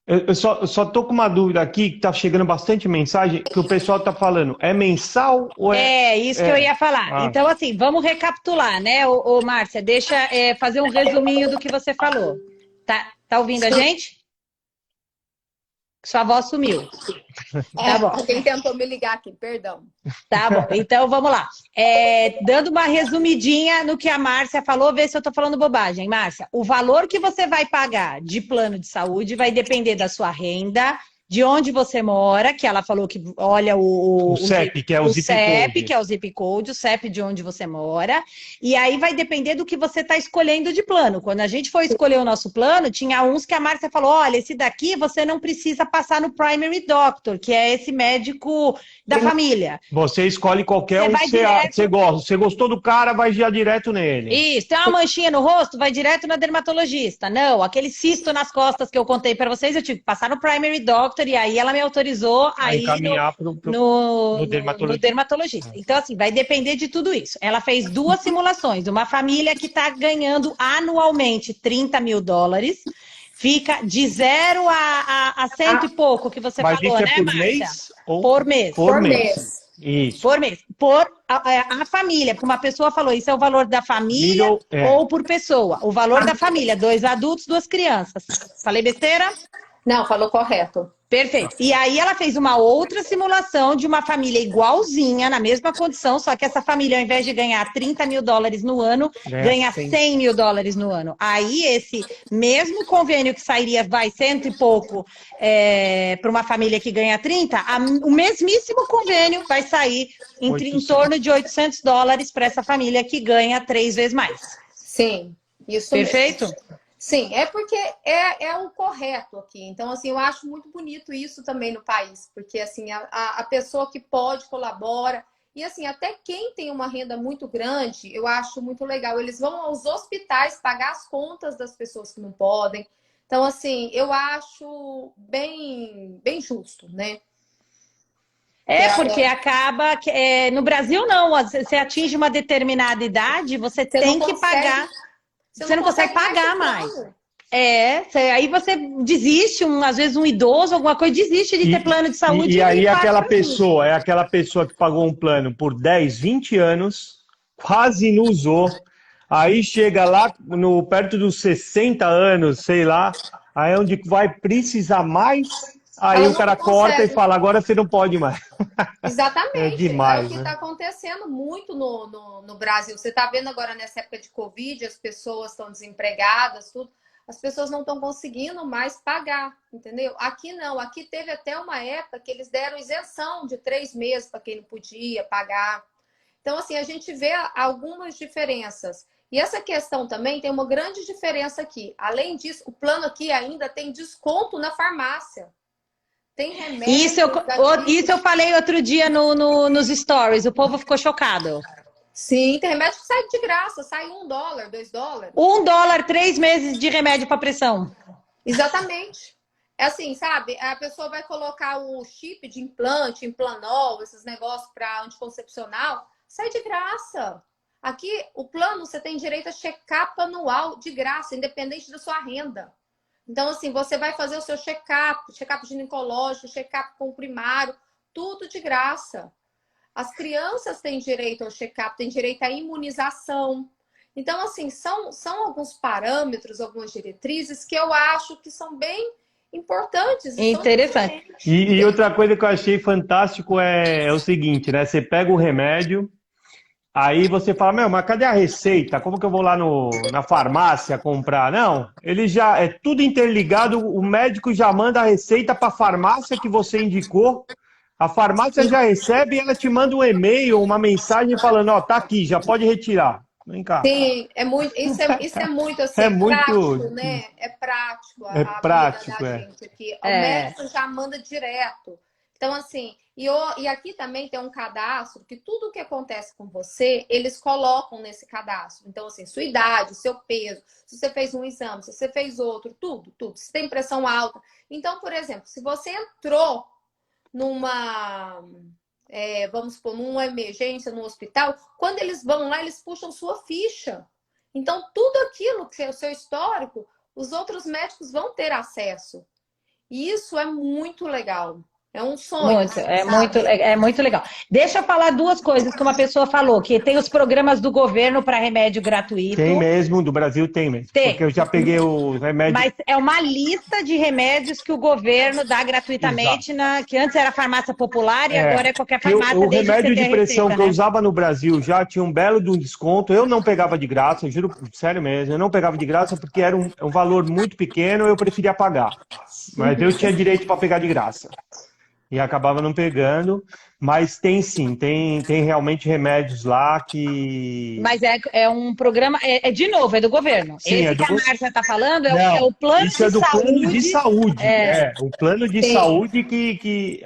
Eu só tô com uma dúvida aqui, que tá chegando bastante mensagem, que o pessoal tá falando, é mensal ou É isso que eu ia falar. Então, assim, vamos recapitular, né, Márcia? Deixa fazer um resuminho do que você falou. Tá ouvindo a gente? Sua voz sumiu. Tá bom. Quem tentou me ligar aqui, perdão. Tá bom, então vamos lá. Dando uma resumidinha no que a Márcia falou, ver se eu tô falando bobagem. Márcia, o valor que você vai pagar de plano de saúde vai depender da sua renda, de onde você mora, que ela falou que olha o CEP, que é o zip code. CEP, que é o zip code, o CEP de onde você mora, e aí vai depender do que você está escolhendo de plano. Quando a gente foi escolher o nosso plano, tinha uns que a Márcia falou, olha, esse daqui você não precisa passar no primary doctor, que é esse médico da família. Você escolhe qualquer um que você gosta. Você gostou do cara, vai já direto nele. Isso, tem uma manchinha no rosto, vai direto na dermatologista. Não, aquele cisto nas costas que eu contei para vocês, eu tive que passar no primary doctor, e aí ela me autorizou a ir no dermatologista. Então, assim, vai depender de tudo isso. Ela fez 2 simulações. Uma família que está ganhando anualmente $30 mil, fica de 0 a 100 e pouco que você falou, isso né, por Márcia? mês? Por mês. Por mês. Isso. Por mês. Por a família, porque uma pessoa falou, isso é o valor da família ou por pessoa. O valor da família, 2 adultos, 2 crianças. Falei besteira? Não, falou correto. Perfeito. E aí ela fez uma outra simulação de uma família igualzinha, na mesma condição, só que essa família, ao invés de ganhar $30 mil no ano, ganha $100 mil no ano. Aí esse mesmo convênio que sairia, vai 100 e pouco para uma família que ganha 30, o mesmíssimo convênio vai sair em torno de $800 para essa família que ganha 3 vezes mais. Sim, isso Perfeito? Mesmo. Sim, é porque é o correto aqui. Então, assim, eu acho muito bonito isso também no país, porque, assim, a pessoa que pode colabora. E, assim, até quem tem uma renda muito grande, eu acho muito legal. Eles vão aos hospitais pagar as contas das pessoas que não podem. Então, assim, eu acho bem justo, né? Porque acaba... no Brasil, não. Você atinge uma determinada idade, você tem que pagar... Você não consegue pagar mais. Aí você desiste, às vezes um idoso, alguma coisa, desiste de ter plano de saúde. E aí aquela pessoa que pagou um plano por 10, 20 anos, quase não usou, aí chega lá perto dos 60 anos, sei lá, aí é onde vai precisar mais, aí o cara corta e fala, agora você não pode mais. Exatamente. É demais, o que está acontecendo muito no Brasil. Você está vendo agora nessa época de Covid, as pessoas estão desempregadas, tudo. As pessoas não estão conseguindo mais pagar, entendeu? Aqui não. Aqui teve até uma época que eles deram isenção de 3 meses para quem não podia pagar. Então, assim, a gente vê algumas diferenças. E essa questão também tem uma grande diferença aqui. Além disso, o plano aqui ainda tem desconto na farmácia. Tem remédio. Isso eu falei outro dia nos stories. O povo ficou chocado. Sim, tem remédio que sai de graça. Sai $1, $2. $1, 3 meses de remédio para pressão. Exatamente. É assim, sabe? A pessoa vai colocar o chip de implante, Implanol, esses negócios para anticoncepcional. Sai de graça. Aqui, o plano, você tem direito a check-up anual de graça, independente da sua renda. Então, assim, você vai fazer o seu check-up ginecológico, check-up com o primário, tudo de graça. As crianças têm direito ao check-up, têm direito à imunização. Então, assim, são alguns parâmetros, algumas diretrizes que eu acho que são bem importantes. Interessante. E outra coisa que eu achei fantástico é o seguinte, né? Você pega o remédio, aí você fala, mas cadê a receita? Como que eu vou lá na farmácia comprar? Não, ele já é tudo interligado, o médico já manda a receita para a farmácia que você indicou, a farmácia já recebe e ela te manda um e-mail, uma mensagem falando, tá aqui, já pode retirar. Vem cá. Sim, isso é muito assim, prático, né? É prático. É prático, gente aqui. O médico já manda direto. Então, assim, e aqui também tem um cadastro que tudo que acontece com você, eles colocam nesse cadastro. Então, assim, sua idade, seu peso, se você fez um exame, se você fez outro, tudo, tudo. Se tem pressão alta. Então, por exemplo, se você entrou numa, vamos supor, numa emergência no hospital, quando eles vão lá, eles puxam sua ficha. Então, tudo aquilo que é o seu histórico, os outros médicos vão ter acesso. E isso é muito legal. É um sonho, Muito, sabe? é muito legal. Deixa eu falar duas coisas que uma pessoa falou, que tem os programas do governo para remédio gratuito. Tem mesmo, do Brasil tem mesmo. Tem. Porque eu já peguei o remédio. Mas é uma lista de remédios que o governo dá gratuitamente, que antes era farmácia popular e agora é qualquer farmácia. O desde remédio que você de tenha pressão receita, que eu né? usava no Brasil já tinha um belo de um desconto. Eu não pegava de graça, eu juro, sério mesmo, eu não pegava de graça porque era um valor muito pequeno, eu preferia pagar. Mas eu tinha direito para pegar de graça. E acabava não pegando, mas tem sim, tem realmente remédios lá que... Mas é um programa, de novo, é do governo. Sim, Esse é que do... a Márcia está falando é Não, o plano isso de é do plano de saúde. saúde. O plano de Sim. saúde que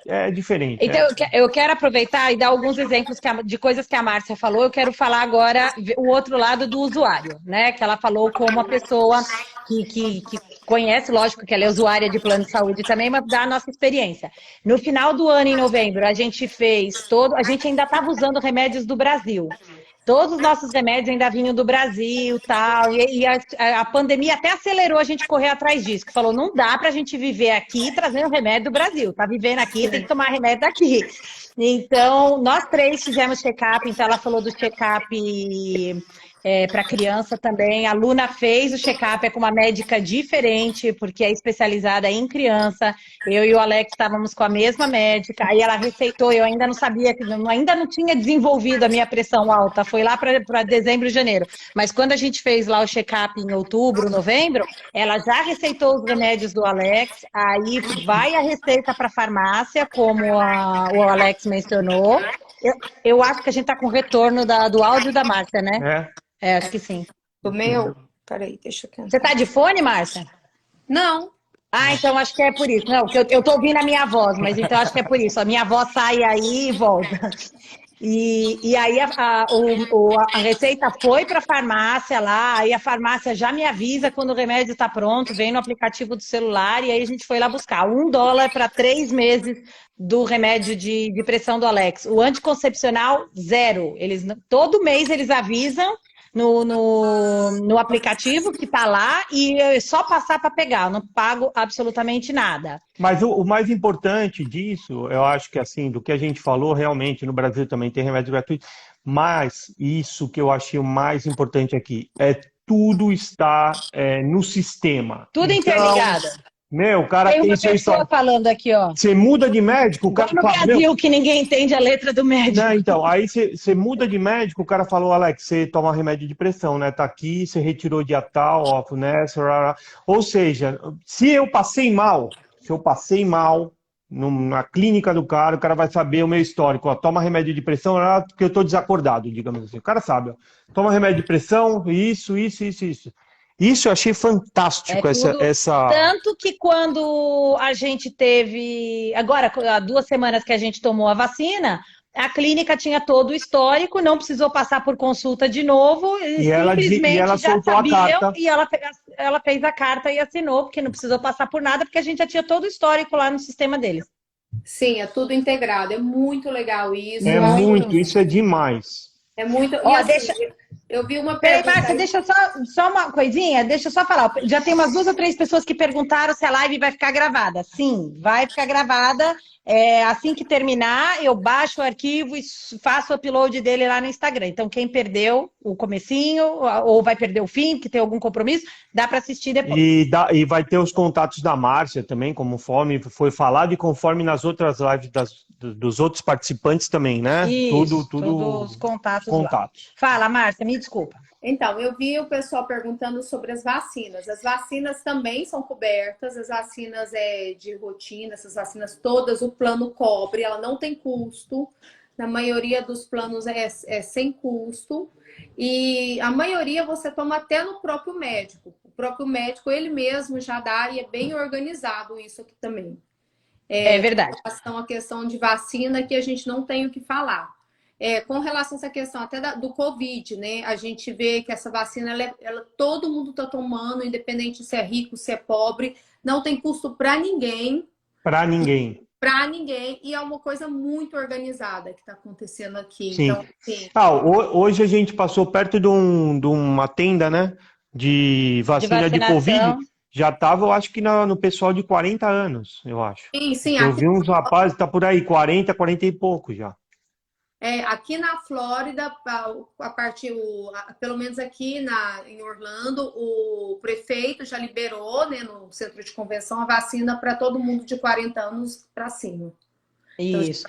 é diferente. Então, eu quero aproveitar e dar alguns exemplos de coisas que a Márcia falou. Eu quero falar agora o outro lado do usuário, né? Que ela falou como uma pessoa que conhece, lógico que ela é usuária de plano de saúde também, mas dá a nossa experiência. No final do ano, em novembro, a gente a gente ainda estava usando remédios do Brasil. Todos os nossos remédios ainda vinham do Brasil, tal, e a pandemia até acelerou a gente correr atrás disso, que falou, não dá para a gente viver aqui trazendo remédio do Brasil, tá vivendo aqui, tem que tomar remédio daqui. Então, nós três fizemos check-up, então ela falou do check-up para criança também. A Luna fez o check-up com uma médica diferente, porque é especializada em criança. Eu e o Alex estávamos com a mesma médica, aí ela receitou, eu ainda não sabia, ainda não tinha desenvolvido a minha pressão alta, foi lá para dezembro e janeiro. Mas quando a gente fez lá o check-up em outubro, novembro, ela já receitou os remédios do Alex, aí vai a receita para a farmácia, como o Alex mencionou. Eu acho que a gente está com retorno do áudio da Márcia, né? Acho que sim. Do meu? Peraí, deixa eu... Você tá de fone, Márcia? Não. Ah, então acho que é por isso. Não, porque eu tô ouvindo a minha voz, mas então acho que é por isso. A minha voz sai aí e volta. E aí a receita foi para a farmácia lá, aí a farmácia já me avisa quando o remédio está pronto, vem no aplicativo do celular, e aí a gente foi lá buscar $1 para 3 meses do remédio de pressão do Alex. O anticoncepcional, zero. Todo mês eles avisam no aplicativo que está lá e é só passar para pegar, eu não pago absolutamente nada. Mas o mais importante disso, eu acho que assim, do que a gente falou, realmente, no Brasil também tem remédio gratuito, mas isso que eu achei o mais importante aqui, tudo está no sistema. Tudo interligado. O cara tem uma seu pessoa histórico. falando aqui, ó. Você muda de médico, o cara no fala, Brasil que ninguém entende a letra do médico. Não, então, aí você muda de médico, o cara falou, Alex, você toma remédio de pressão, né? Tá aqui, você retirou dia tal, ó, né? Ou seja, se eu passei mal na clínica do cara, o cara vai saber o meu histórico, ó, toma remédio de pressão, porque eu tô desacordado, digamos assim. O cara sabe, ó, toma remédio de pressão, isso. Isso eu achei fantástico, essa... Tanto que quando a gente teve... Agora, há 2 semanas que a gente tomou a vacina, a clínica tinha todo o histórico, não precisou passar por consulta de novo, e simplesmente ela já soltou sabiam, a carta. e ela fez a carta e assinou, porque não precisou passar por nada, porque a gente já tinha todo o histórico lá no sistema deles. Sim, é tudo integrado, é muito legal isso. Isso é demais. É muito... Ó, assim, eu vi uma pergunta... Peraí, Márcia, deixa só uma coisinha, deixa eu só falar. Já tem umas 2 ou 3 pessoas que perguntaram se a live vai ficar gravada. Sim, vai ficar gravada. Assim que terminar, eu baixo o arquivo e faço o upload dele lá no Instagram. Então, quem perdeu o comecinho, ou vai perder o fim, que tem algum compromisso, dá para assistir depois. E vai ter os contatos da Márcia também, conforme foi falado, e conforme nas outras lives dos outros participantes também, né? Isso, tudo os contatos. Fala, Márcia, me desculpa. Então, eu vi o pessoal perguntando sobre as vacinas. As vacinas também são cobertas, as vacinas de rotina, essas vacinas todas, o plano cobre, ela não tem custo. Na maioria dos planos é sem custo. E a maioria você toma até no próprio médico. O próprio médico, ele mesmo já dá, e é bem organizado isso aqui também. É verdade. Com relação à questão de vacina, que a gente não tem o que falar. Com relação a essa questão até do Covid, né? A gente vê que essa vacina, todo mundo está tomando, independente se é rico, se é pobre, não tem custo para ninguém. Para ninguém. Para ninguém, e é uma coisa muito organizada que está acontecendo aqui. Sim. Então, sim. Hoje a gente passou perto de uma tenda, né? De vacina de Covid. Já estava, eu acho que no pessoal de 40 anos, eu acho. Sim, Eu vi uns rapazes, tá por aí, 40 e pouco já. Aqui na Flórida, pelo menos aqui em Orlando, o prefeito já liberou, né, no centro de convenção, a vacina para todo mundo de 40 anos para cima. Isso.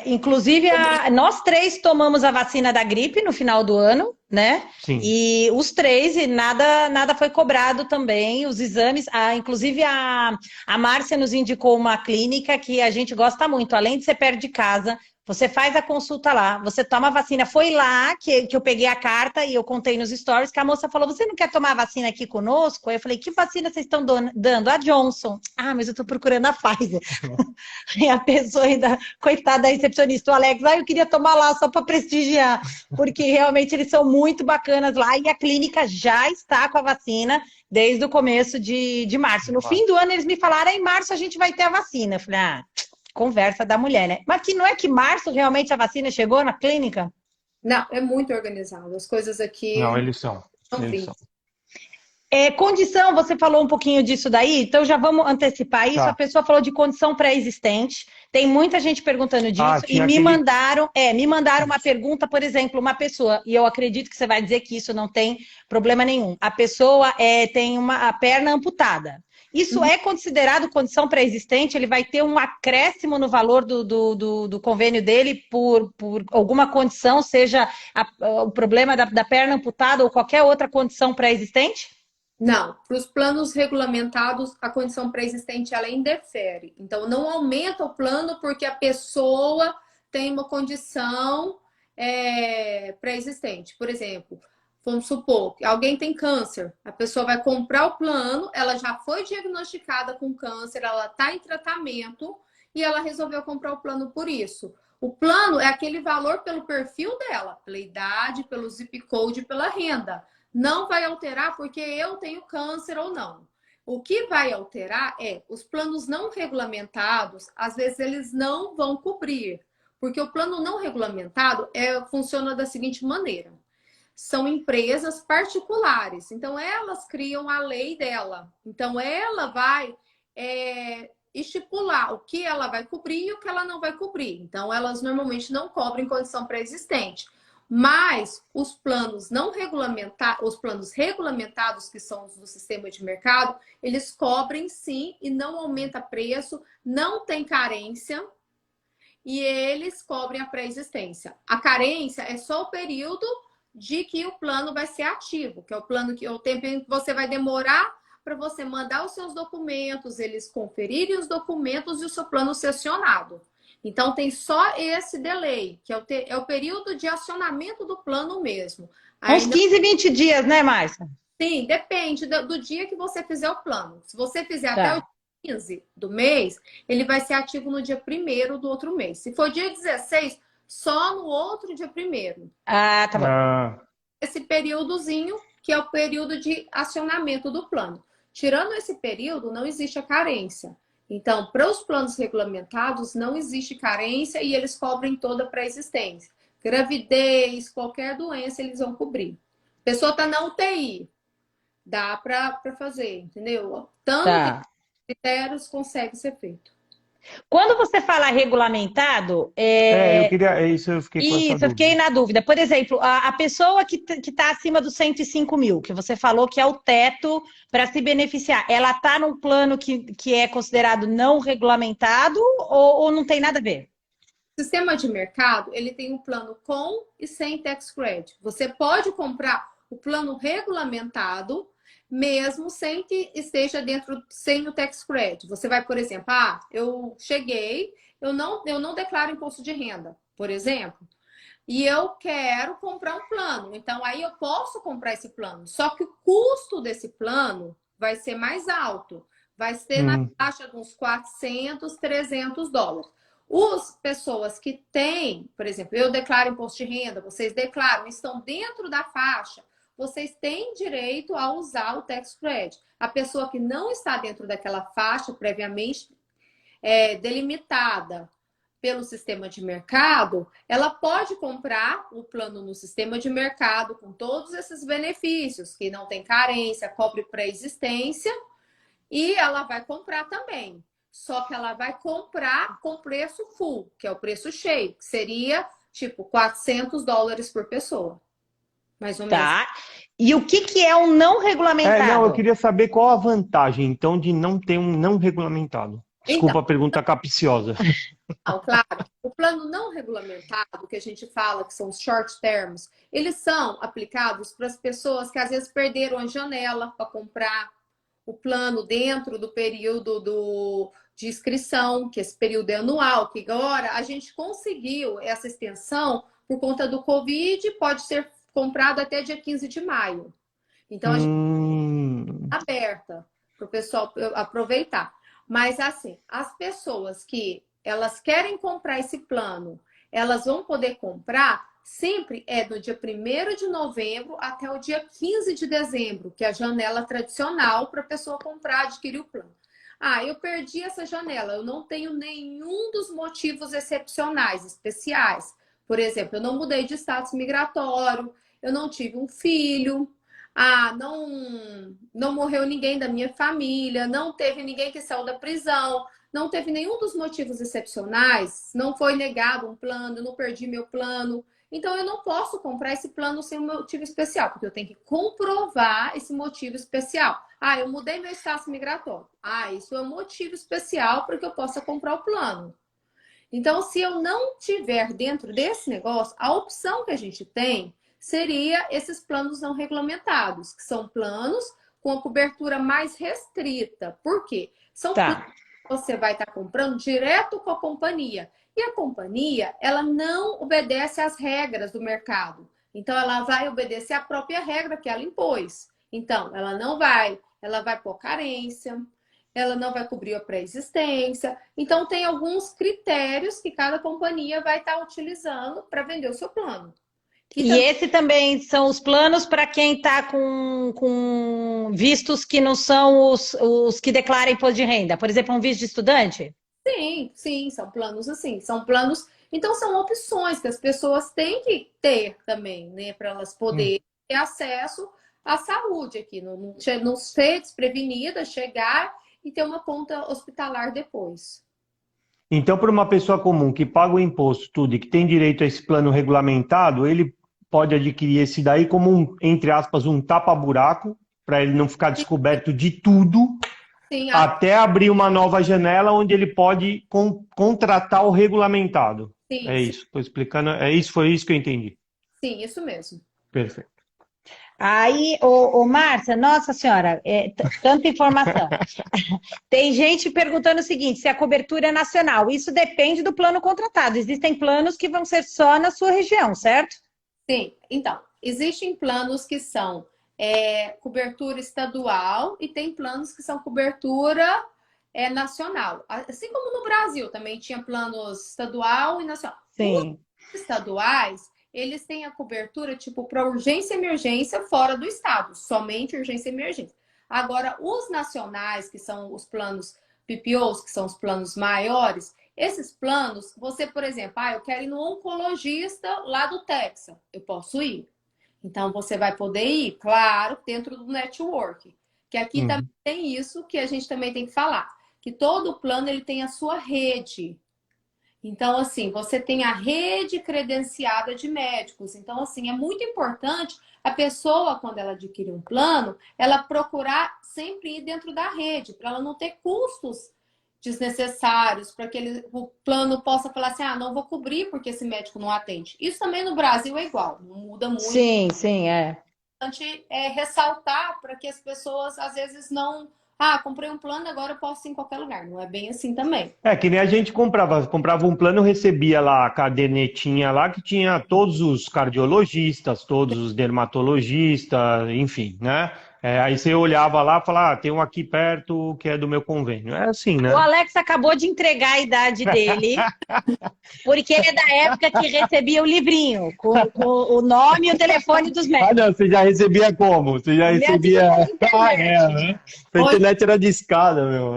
Inclusive, nós 3 tomamos a vacina da gripe no final do ano, né? Sim. E os 3, e nada foi cobrado também. Os exames, inclusive a Márcia nos indicou uma clínica que a gente gosta muito. Além de ser perto de casa, você faz a consulta lá, você toma a vacina. Foi lá que eu peguei a carta e eu contei nos stories que a moça falou: você não quer tomar a vacina aqui conosco? Aí eu falei: que vacina vocês estão dando? A Johnson. Ah, mas eu tô procurando a Pfizer. E a pessoa ainda, coitada da recepcionista, o Alex, eu queria tomar lá só para prestigiar, porque realmente eles são muito bacanas lá e a clínica já está com a vacina desde o começo de março. No fim do ano eles me falaram: em março a gente vai ter a vacina. Eu falei: conversa da mulher, né? Mas que não é que março realmente a vacina chegou na clínica? Não, é muito organizado. As coisas aqui... Não, eles são. Condição, você falou um pouquinho disso daí, então já vamos antecipar isso. Tá. A pessoa falou de condição pré-existente. Tem muita gente perguntando disso e me mandaram uma pergunta, por exemplo, uma pessoa, e eu acredito que você vai dizer que isso não tem problema nenhum. A pessoa tem a perna amputada. Isso é considerado condição pré-existente? Ele vai ter um acréscimo no valor do convênio dele por alguma condição, seja o problema da perna amputada ou qualquer outra condição pré-existente? Não, para os planos regulamentados, a condição pré-existente ela indefere. Então, não aumenta o plano porque a pessoa tem uma condição pré-existente. Por exemplo, vamos supor que alguém tem câncer, a pessoa vai comprar o plano, ela já foi diagnosticada com câncer, ela está em tratamento e ela resolveu comprar o plano por isso. O plano é aquele valor pelo perfil dela, pela idade, pelo zip code, pela renda. Não vai alterar porque eu tenho câncer ou não. O que vai alterar os planos não regulamentados, às vezes eles não vão cobrir, porque o plano não regulamentado funciona da seguinte maneira. São empresas particulares, então elas criam a lei dela. Então ela vai estipular o que ela vai cobrir e o que ela não vai cobrir. Então elas normalmente não cobrem condição pré-existente. Mas os planos não regulamentados, os planos regulamentados, que são os do sistema de mercado, eles cobrem sim e não aumenta preço, não tem carência e eles cobrem a pré-existência. A carência é só o período de que o plano vai ser ativo, que é o plano que o tempo em que você vai demorar para você mandar os seus documentos, eles conferirem os documentos e o seu plano ser acionado. Então, tem só esse delay, que é o período de acionamento do plano mesmo. Uns 15, 20 dias, né, Márcia? Sim, depende do dia que você fizer o plano. Se você fizer até o dia 15 do mês, ele vai ser ativo no dia 1º do outro mês. Se for dia 16, só no outro dia 1º. Ah, tá bom. Esse períodozinho, que é o período de acionamento do plano. Tirando esse período, não existe a carência. Então, para os planos regulamentados, não existe carência e eles cobrem toda a pré-existência. Gravidez, qualquer doença, eles vão cobrir. A pessoa está na UTI, dá para fazer, entendeu? Tanto que critérios consegue ser feito. Quando você fala regulamentado... eu fiquei com essa dúvida. Eu fiquei na dúvida. Por exemplo, a pessoa que está acima dos 105 mil, que você falou que é o teto para se beneficiar, ela está num plano que é considerado não regulamentado ou não tem nada a ver? O sistema de mercado, ele tem um plano com e sem tax credit. Você pode comprar o plano regulamentado, mesmo sem que esteja sem o tax credit. Você vai, por exemplo, eu cheguei, eu não declaro imposto de renda, por exemplo, e eu quero comprar um plano. Então, aí eu posso comprar esse plano. Só que o custo desse plano vai ser mais alto. vai ser na faixa de uns 400, 300 dólares. As pessoas que têm, por exemplo, eu declaro imposto de renda, vocês declaram, estão dentro da faixa, vocês têm direito a usar o tax credit. A pessoa que não está dentro daquela faixa previamente delimitada pelo sistema de mercado, ela pode comprar o plano no sistema de mercado com todos esses benefícios, que não tem carência, cobre pré-existência, e ela vai comprar também. Só que ela vai comprar com preço full, que é o preço cheio, que seria tipo 400 dólares por pessoa. Mais ou menos. Tá. E o que é um não regulamentado? Não, eu queria saber qual a vantagem, então, de não ter um não regulamentado. Desculpa a pergunta capciosa. Não, claro. O plano não regulamentado, que a gente fala que são os short terms, eles são aplicados para as pessoas que às vezes perderam a janela para comprar o plano dentro do período de inscrição, que esse período é anual, que agora a gente conseguiu essa extensão por conta do Covid, pode ser comprado até dia 15 de maio. Então, a gente está aberta para o pessoal aproveitar. Mas, assim, as pessoas que elas querem comprar esse plano, elas vão poder comprar sempre do dia 1º de novembro até o dia 15 de dezembro, que é a janela tradicional para a pessoa comprar, adquirir o plano. Ah, eu perdi essa janela, eu não tenho nenhum dos motivos excepcionais, especiais. Por exemplo, eu não mudei de status migratório, eu não tive um filho, não morreu ninguém da minha família, não teve ninguém que saiu da prisão, não teve nenhum dos motivos excepcionais, não foi negado um plano, eu não perdi meu plano. Então, eu não posso comprar esse plano sem um motivo especial, porque eu tenho que comprovar esse motivo especial. Ah, eu mudei meu status migratório. Ah, isso é um motivo especial para que eu possa comprar o plano. Então, se eu não tiver dentro desse negócio, a opção que a gente tem seria esses planos não regulamentados, que são planos com a cobertura mais restrita. Por quê? São planos que você vai estar comprando direto com a companhia. E a companhia, ela não obedece às regras do mercado. Então, ela vai obedecer à própria regra que ela impôs. Então, ela vai pôr carência, ela não vai cobrir a pré-existência. Então, tem alguns critérios que cada companhia vai estar utilizando para vender o seu plano. E esse também são os planos para quem está com vistos que não são os que declaram imposto de renda. Por exemplo, um visto de estudante? Sim, são planos assim. São planos... Então, são opções que as pessoas têm que ter também, né? Para elas poderem ter acesso à saúde aqui. Não ser desprevenida, chegar e ter uma conta hospitalar depois. Então, para uma pessoa comum que paga o imposto tudo e que tem direito a esse plano regulamentado, ele pode adquirir esse daí como, entre aspas, um tapa-buraco, para ele não ficar descoberto de tudo, sim, até abrir uma nova janela onde ele pode contratar o regulamentado. Sim, isso, estou explicando, foi isso que eu entendi. Sim, isso mesmo. Perfeito. Aí, Márcia, nossa senhora, tanta informação. Tem gente perguntando o seguinte, se a cobertura é nacional. Isso depende do plano contratado. Existem planos que vão ser só na sua região, certo? Sim, então, existem planos que são cobertura estadual e tem planos que são cobertura nacional. Assim como no Brasil, também tinha planos estadual e nacional. Sim. Os estaduais, eles têm a cobertura, tipo, para urgência e emergência fora do estado. Somente urgência e emergência. Agora, os nacionais, que são os planos PPOs, que são os planos maiores, esses planos, você, por exemplo, eu quero ir no oncologista lá do Texas. Eu posso ir. Então, você vai poder ir, claro, dentro do network. Que aqui também tem isso que a gente também tem que falar. Que todo plano, ele tem a sua rede. Então, assim, você tem a rede credenciada de médicos. Então, assim, é muito importante a pessoa, quando ela adquire um plano, ela procurar sempre ir dentro da rede, para ela não ter custos desnecessários, para que o plano possa falar assim, não vou cobrir porque esse médico não atende. Isso também no Brasil é igual, não muda muito. Sim, é. É importante ressaltar para que as pessoas, às vezes, não... comprei um plano, agora eu posso ir em qualquer lugar. Não é bem assim também. Que nem a gente comprava um plano, recebia lá a cadernetinha lá que tinha todos os cardiologistas, todos os dermatologistas, enfim, né? Aí você olhava lá e falava, tem um aqui perto que é do meu convênio. É assim, né? O Alex acabou de entregar a idade dele, porque ele é da época que recebia o livrinho, com o nome e o telefone dos médicos. Não, você já recebia como? Você já Minha recebia... filha pela internet. né? A internet era de escada, meu.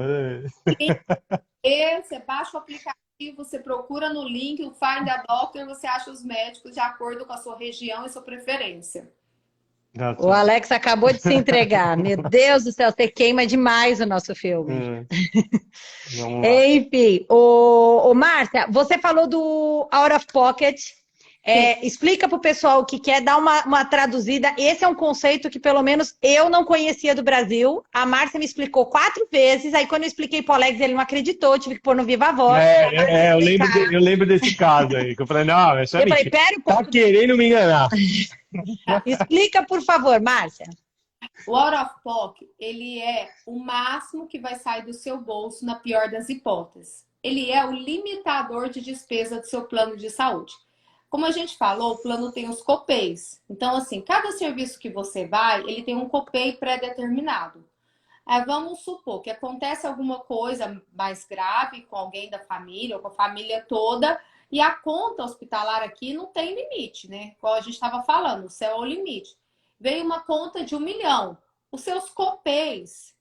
Você baixa o aplicativo, você procura no link, o Find a Doctor, você acha os médicos de acordo com a sua região e sua preferência. O Alex acabou de se entregar. Meu Deus do céu, você queima demais o nosso filme. Vamos lá. Enfim, ô Márcia, você falou do Out of Pocket. Explica para o pessoal que quer dar uma traduzida. Esse é um conceito que, pelo menos, eu não conhecia do Brasil. A Márcia me explicou 4 vezes. Aí, quando eu expliquei para o Alex, ele não acreditou. Tive que pôr no Viva Voz. Eu lembro desse caso aí. Que eu falei, não, isso é mentira. Pera, tá querendo me enganar. Explica, por favor, Márcia. O out of pocket, ele é o máximo que vai sair do seu bolso na pior das hipóteses. Ele é o limitador de despesa do seu plano de saúde. Como a gente falou, o plano tem os copays. Então, assim, cada serviço que você vai, ele tem um copay pré-determinado. Vamos supor que acontece alguma coisa mais grave com alguém da família ou com a família toda, e a conta hospitalar aqui não tem limite, né? Como a gente estava falando, o céu é o limite. Veio uma conta de 1 milhão. Os seus copays,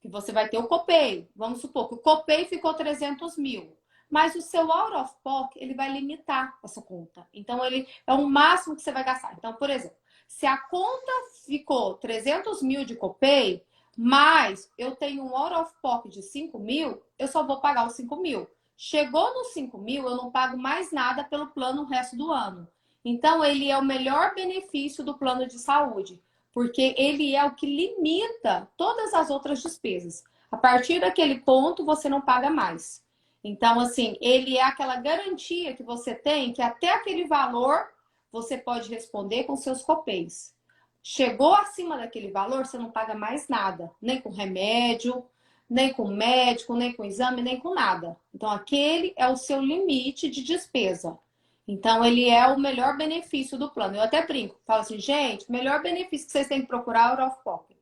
que você vai ter o copay, vamos supor que o copay ficou 300 mil. Mas o seu out of pocket, ele vai limitar essa conta. Então, ele é o máximo que você vai gastar. Então, por exemplo, se a conta ficou 300 mil de copay, mas eu tenho um out of pocket de 5 mil, eu só vou pagar os 5 mil. Chegou nos 5 mil, eu não pago mais nada pelo plano o resto do ano. Então, ele é o melhor benefício do plano de saúde, porque ele é o que limita todas as outras despesas. A partir daquele ponto, você não paga mais. Então, assim, ele é aquela garantia que você tem que até aquele valor você pode responder com seus copays. Chegou acima daquele valor, você não paga mais nada, nem com remédio, nem com médico, nem com exame, nem com nada. Então, aquele é o seu limite de despesa. Então, ele é o melhor benefício do plano. Eu até brinco, falo assim, gente, o melhor benefício que vocês têm que procurar é o out of pocket.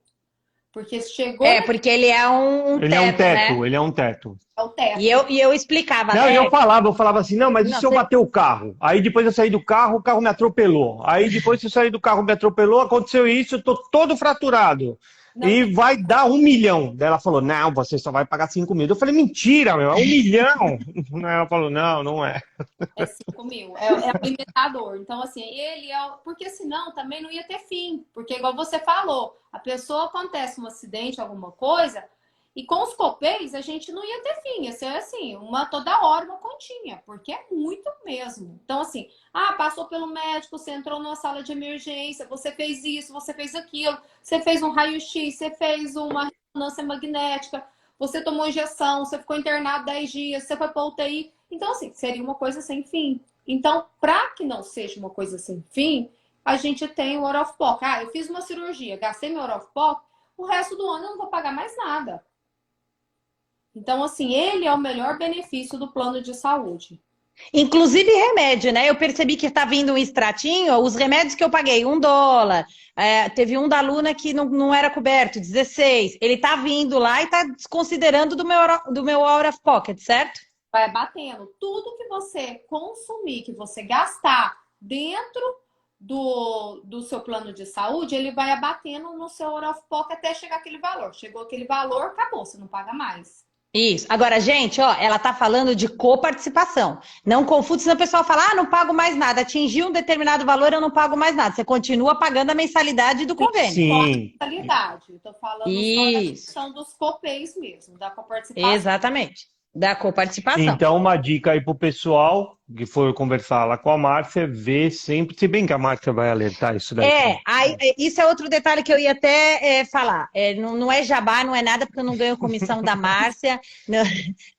Porque chegou... porque ele é um teto, ele é um teto, né? ele é um teto. É o teto. E eu explicava. Não, eu falava assim, não, mas e se eu bater o carro? Aí depois eu saí do carro, o carro me atropelou. Aí depois que eu saí do carro, me atropelou, aconteceu isso, eu tô todo fraturado. Não. E vai dar 1 milhão. Daí ela falou, não, você só vai pagar 5 mil. Eu falei, mentira, meu, é 1 milhão. Ela falou, não é. É 5 mil, é o limitador. Então, assim, ele é... Porque senão também não ia ter fim. Porque, igual você falou, a pessoa acontece um acidente, alguma coisa, e com os copays a gente não ia ter fim. Ia ser assim, toda hora uma continha, porque é muito mesmo. Então, assim, passou pelo médico, você entrou numa sala de emergência, você fez isso, você fez aquilo, você fez um raio-x, você fez uma ressonância magnética, você tomou injeção, você ficou internado 10 dias, você foi para UTI. Então, assim, seria uma coisa sem fim. Então, para que não seja uma coisa sem fim, a gente tem o out of pocket. Eu fiz uma cirurgia, gastei meu out of pocket, o resto do ano eu não vou pagar mais nada. Então, assim, ele é o melhor benefício do plano de saúde. Inclusive remédio, né? Eu percebi que está vindo um extratinho, os remédios que eu paguei, $1. Teve um da Luna que não era coberto, 16. Ele está vindo lá e está desconsiderando do meu out of pocket, certo? Vai batendo. Tudo que você consumir, que você gastar dentro do seu plano de saúde, ele vai abatendo no seu out of pocket até chegar aquele valor. Chegou aquele valor, acabou, você não paga mais. Isso. Agora, gente, ó, ela tá falando de coparticipação. Não confunde, senão o pessoal fala, não pago mais nada. Atingiu um determinado valor, eu não pago mais nada. Você continua pagando a mensalidade do convênio. Sim. Mensalidade. Eu tô falando só dos copays mesmo, da coparticipação. Exatamente. Da coparticipação. Então, uma dica aí pro pessoal que for conversar lá com a Márcia, ver sempre, se bem que a Márcia vai alertar isso daí. Isso é outro detalhe que eu ia até falar. Não é jabá, não é nada, porque eu não ganho comissão da Márcia,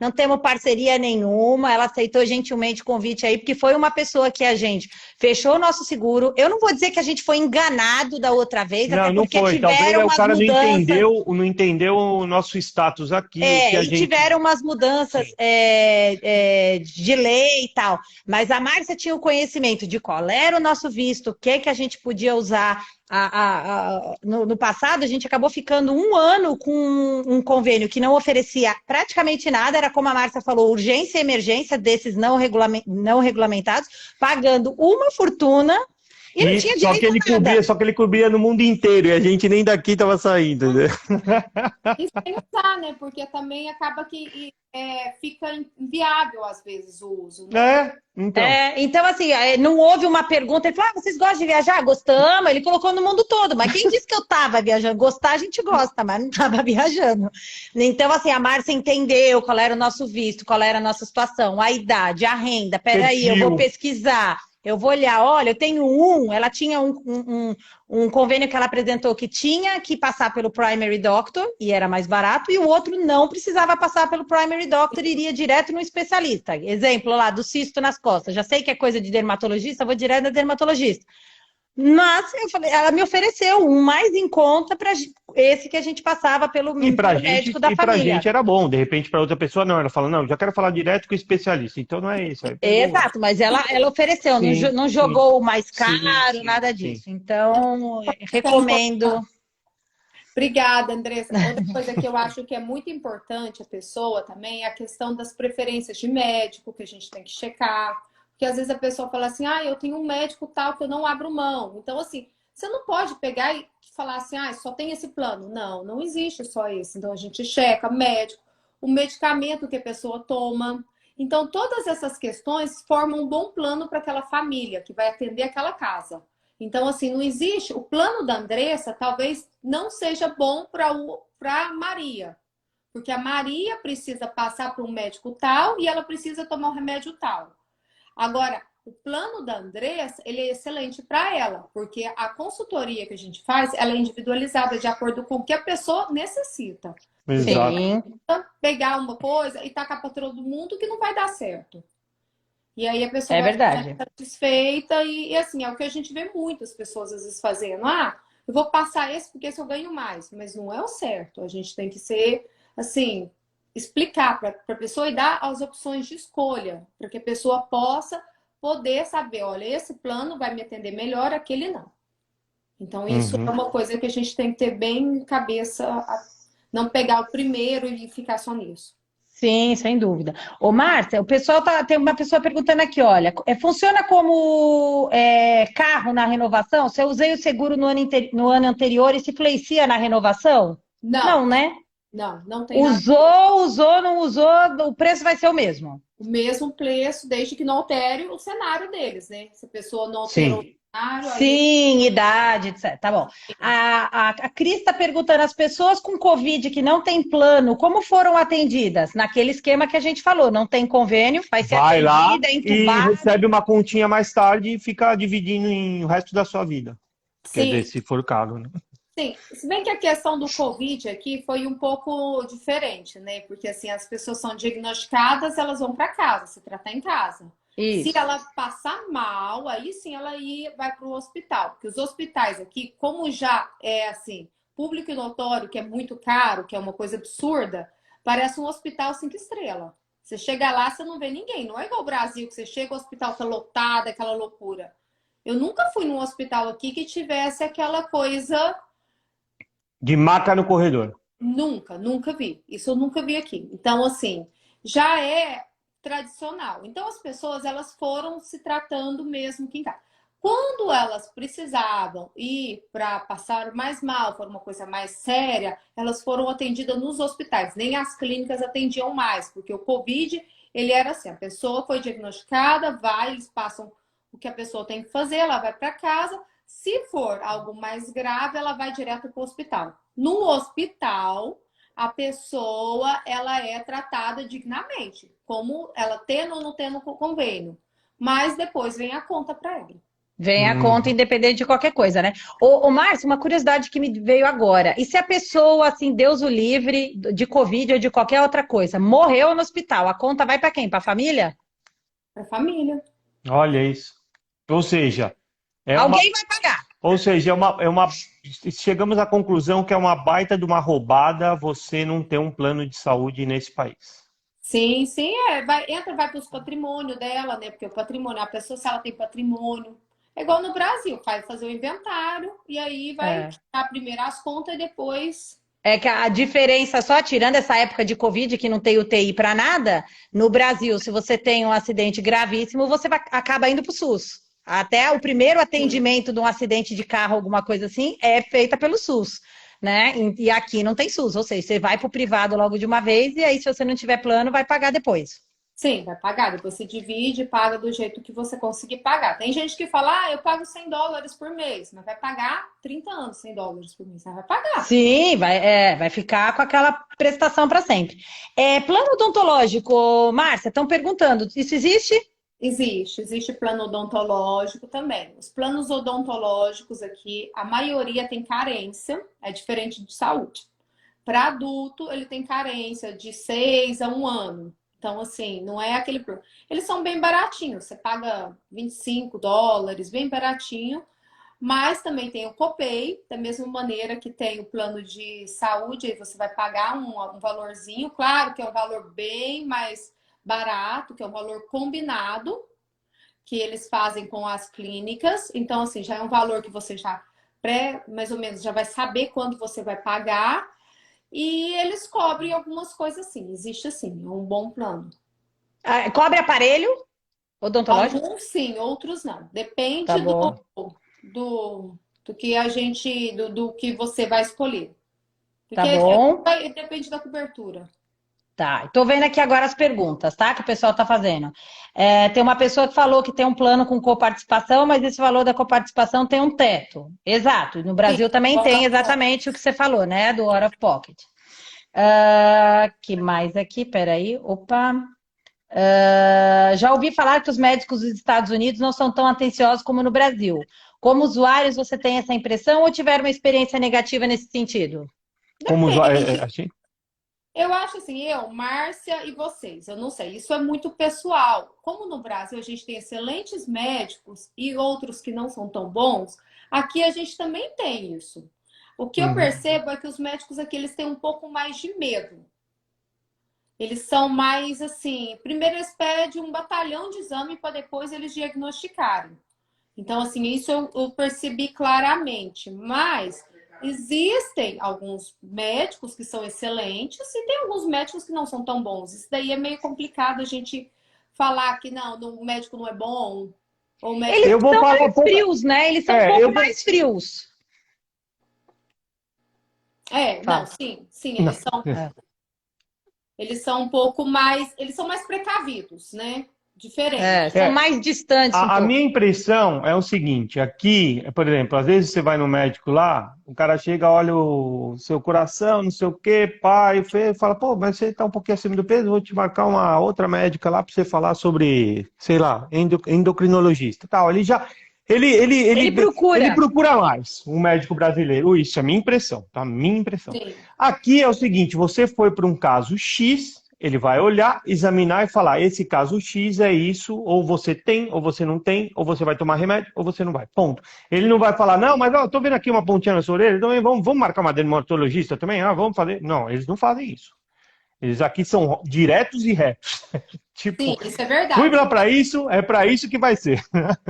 não temos parceria nenhuma, ela aceitou gentilmente o convite aí, porque foi uma pessoa que a gente fechou o nosso seguro. Eu não vou dizer que a gente foi enganado da outra vez, até porque foi. tiveram Talvez umas o cara mudanças... não entendeu o nosso status aqui. Tiveram umas mudanças de lei e tal. tal. Mas a Márcia tinha o conhecimento de qual era o nosso visto, o que a gente podia usar. No passado, a gente acabou ficando 1 ano com um convênio que não oferecia praticamente nada, era como a Márcia falou, urgência e emergência desses não regulamentados, pagando uma fortuna e não tinha só que ele direito a nada. só que ele cobria no mundo inteiro e a gente nem daqui estava saindo, né? E sem usar, né? Porque também acaba que fica inviável, às vezes, o uso, né? Então. Então, assim, não houve uma pergunta, ele falou, vocês gostam de viajar? Gostamos, ele colocou no mundo todo, mas quem disse que eu estava viajando? Gostar a gente gosta, mas não estava viajando. Então, assim, a Márcia entendeu qual era o nosso visto, qual era a nossa situação, a idade, a renda, peraí, eu vou pesquisar. Eu vou olhar, olha, eu tenho ela tinha um convênio que ela apresentou que tinha que passar pelo primary doctor, e era mais barato, e o outro não precisava passar pelo primary doctor, iria direto no especialista. Exemplo lá, do cisto nas costas. Já sei que é coisa de dermatologista, vou direto na dermatologista. Mas eu falei, ela me ofereceu um mais em conta para esse que a gente passava pelo médico da família. E pra gente era bom, de repente para outra pessoa não, ela fala, não, já quero falar direto com o especialista, então não é isso. Exato, mas ela ofereceu, não jogou o mais caro, nada disso. Sim. Então, recomendo. Obrigada, Andressa. Outra coisa que eu acho que é muito importante a pessoa também é a questão das preferências de médico, que a gente tem que checar. Porque às vezes a pessoa fala assim, eu tenho um médico tal que eu não abro mão. Então, assim, você não pode pegar e falar assim, só tem esse plano. Não, não existe só esse. Então, a gente checa médico, o medicamento que a pessoa toma. Então, todas essas questões formam um bom plano para aquela família que vai atender aquela casa. Então, assim, não existe... O plano da Andressa talvez não seja bom para a Maria. Porque a Maria precisa passar para um médico tal e ela precisa tomar um remédio tal. Agora, o plano da Andressa, ele é excelente para ela, porque a consultoria que a gente faz, ela é individualizada de acordo com o que a pessoa necessita. Exato. Sim. Pegar uma coisa e tacar para todo mundo que não vai dar certo. E aí a pessoa vai ficar satisfeita e assim, é o que a gente vê muitas pessoas às vezes fazendo. Eu vou passar esse porque esse eu ganho mais. Mas não é o certo. A gente tem que ser, assim... explicar para a pessoa e dar as opções de escolha, para que a pessoa possa poder saber, olha, esse plano vai me atender melhor, aquele não. Então, isso é uma coisa que a gente tem que ter bem em cabeça, não pegar o primeiro e ficar só nisso. Sim, sem dúvida. Ô, Márcia, o pessoal tem uma pessoa perguntando aqui, olha, funciona como carro na renovação? Se eu usei o seguro no ano anterior, isso influencia na renovação? Não, né? Não tem nada. Usou, não usou, o preço vai ser o mesmo. O mesmo preço, desde que não altere o cenário deles, né? Se a pessoa não alterou o cenário... Sim, idade, etc. Tá bom. A Cris está perguntando, as pessoas com Covid que não tem plano, como foram atendidas? Naquele esquema que a gente falou, não tem convênio, vai ser atendida, entubada. E recebe uma continha mais tarde e fica dividindo em o resto da sua vida. Quer dizer, se for o caso, né? Sim, se bem que a questão do Covid aqui foi um pouco diferente, né? Porque assim, as pessoas são diagnosticadas, elas vão para casa, se tratar em casa. Isso. Se ela passar mal, aí sim ela vai para o hospital. Porque os hospitais aqui, como já é assim, público e notório, que é muito caro, que é uma coisa absurda, parece um hospital 5 estrelas. Você chega lá, você não vê ninguém. Não é igual o Brasil, que você chega, o hospital tá lotado, aquela loucura. Eu nunca fui num hospital aqui que tivesse aquela coisa... de maca no corredor. Nunca vi. Isso eu nunca vi aqui. Então, assim, já é tradicional. Então, as pessoas, elas foram se tratando mesmo aqui em casa. Quando elas precisavam ir para passar mais mal, for uma coisa mais séria, elas foram atendidas nos hospitais. Nem as clínicas atendiam mais, porque o Covid, ele era assim, a pessoa foi diagnosticada, eles passam o que a pessoa tem que fazer, ela vai para casa. Se for algo mais grave, ela vai direto para o hospital. No hospital, a pessoa ela é tratada dignamente, como ela tendo ou não tendo convênio. Mas depois vem a conta para ela. Vem a conta independente de qualquer coisa, né? Ô, Márcio, uma curiosidade que me veio agora. E se a pessoa, assim, Deus o livre, de Covid ou de qualquer outra coisa, morreu no hospital, a conta vai para quem? Para a família? Para a família. Olha isso. Ou seja... Alguém vai pagar. Ou seja, chegamos à conclusão que é uma baita de uma roubada você não ter um plano de saúde nesse país. Sim, sim, vai para os patrimônios dela, né? Porque o patrimônio, a pessoa, se ela tem patrimônio, é igual no Brasil, vai fazer o inventário e aí vai É. tirar primeiro as contas e depois. É que a diferença, só tirando essa época de Covid, que não tem UTI para nada, no Brasil, se você tem um acidente gravíssimo, você acaba indo para o SUS. Até o primeiro Sim, atendimento de um acidente de carro, alguma coisa assim, é feita pelo SUS, né? E aqui não tem SUS, ou seja, você vai para o privado logo de uma vez, e aí, se você não tiver plano, vai pagar depois. sim, vai pagar. Depois você divide e paga do jeito que você conseguir pagar. Tem gente que fala, eu pago US$ 100 por mês, mas vai pagar 30 anos US$ 100 por mês. Você vai pagar. Sim, vai ficar com aquela prestação para sempre. Plano odontológico, Márcia, estão perguntando, isso existe? Existe plano odontológico também. Os planos odontológicos aqui, a maioria tem carência, é diferente de saúde. Para adulto, ele tem carência de 6 a 1 ano. Então, assim, não é aquele plano. Eles são bem baratinhos, você paga US$ 25, bem baratinho. Mas também tem o copay, da mesma maneira que tem o plano de saúde, aí você vai pagar um valorzinho, claro que é um valor bem mais barato, que é um valor combinado, que eles fazem com as clínicas. Então, assim, já é um valor que você já mais ou menos, já vai saber quando você vai pagar. E eles cobrem algumas coisas assim. Existe assim, é um bom plano. Cobre aparelho odontológico? Alguns sim, outros não. Tá Depende bom. do, do que a gente, do que você vai escolher. Tá Porque bom. depende da cobertura. Tá. Estou vendo aqui agora as perguntas, tá? Que o pessoal está fazendo. Tem uma pessoa que falou que tem um plano com coparticipação, mas esse valor da coparticipação tem um teto. Exato. No Sim, Brasil também tem exatamente o que você falou, né? Do Out of Pocket. Que mais aqui? Peraí. Opa. Já ouvi falar que os médicos dos Estados Unidos não são tão atenciosos como no Brasil. Como usuários, você tem essa impressão ou tiveram uma experiência negativa nesse sentido? Como usuário, depende. assim? Eu acho assim, Márcia e vocês, eu não sei, isso é muito pessoal. Como no Brasil a gente tem excelentes médicos e outros que não são tão bons, aqui a gente também tem isso. O que eu Uhum. percebo é que os médicos aqui eles têm um pouco mais de medo. Eles são mais assim, primeiro eles pedem um batalhão de exame para depois eles diagnosticarem. Então, assim, isso eu percebi claramente. Mas existem alguns médicos que são excelentes e tem alguns médicos que não são tão bons. Isso daí é meio complicado a gente falar que não, o médico não é bom. Ou o médico... Eles Eu vou são falar mais frios, né? Eles são um pouco mais frios. Não, Fala. sim, Não. eles são um pouco mais, eles são mais precavidos, né? Diferente. São mais distantes um A pouco. minha impressão é o seguinte, aqui, por exemplo, às vezes você vai no médico lá, o cara chega, olha o seu coração, não sei o quê, pai, fala, pô, mas você tá um pouquinho acima do peso, vou te marcar uma outra médica lá para você falar sobre, sei lá, endocrinologista, tal. Ele Ele procura. procura mais um médico brasileiro. Isso é a minha impressão, tá? Minha impressão. Sim. Aqui é o seguinte, você foi para um caso X, ele vai olhar, examinar e falar: esse caso X é isso, ou você tem, ou você não tem, ou você vai tomar remédio, ou você não vai. Ponto. Ele não vai falar: não, mas ó, eu tô vendo aqui uma pontinha na sua orelha, então vamos marcar uma dermatologista também? Vamos fazer. Não, eles não fazem isso. Eles aqui são diretos e retos. Sim, Tipo, isso é fui verdade. lá para isso, é para isso que vai ser.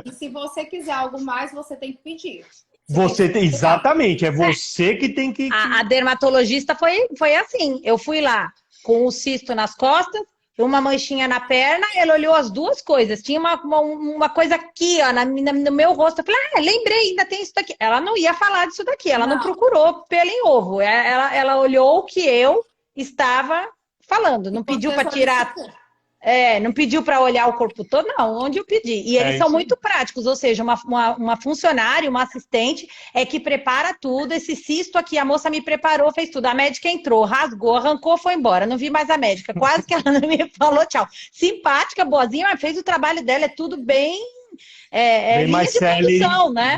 E se você quiser algo mais, você tem que pedir. Você tem que solicitar. Exatamente, é você que tem que. A dermatologista foi assim. Eu fui lá com o cisto nas costas, uma manchinha na perna, ela olhou as duas coisas. Tinha uma coisa aqui, ó, no meu rosto. Eu falei, lembrei, ainda tem isso daqui. Ela não ia falar disso daqui, ela não Não, procurou pelo em ovo. Ela olhou o que eu estava falando, e não pediu você para tirar. solicitou. Não pediu para olhar o corpo todo, não, onde eu pedi. E eles É são isso aí. muito práticos, ou seja, uma funcionária, uma assistente que prepara tudo. Esse cisto aqui, a moça me preparou, fez tudo. A médica entrou, rasgou, arrancou, foi embora. Não vi mais a médica. Quase que ela não me falou tchau. Simpática, boazinha, mas fez o trabalho dela, é tudo bem Bem linha mais de celery, condução, né?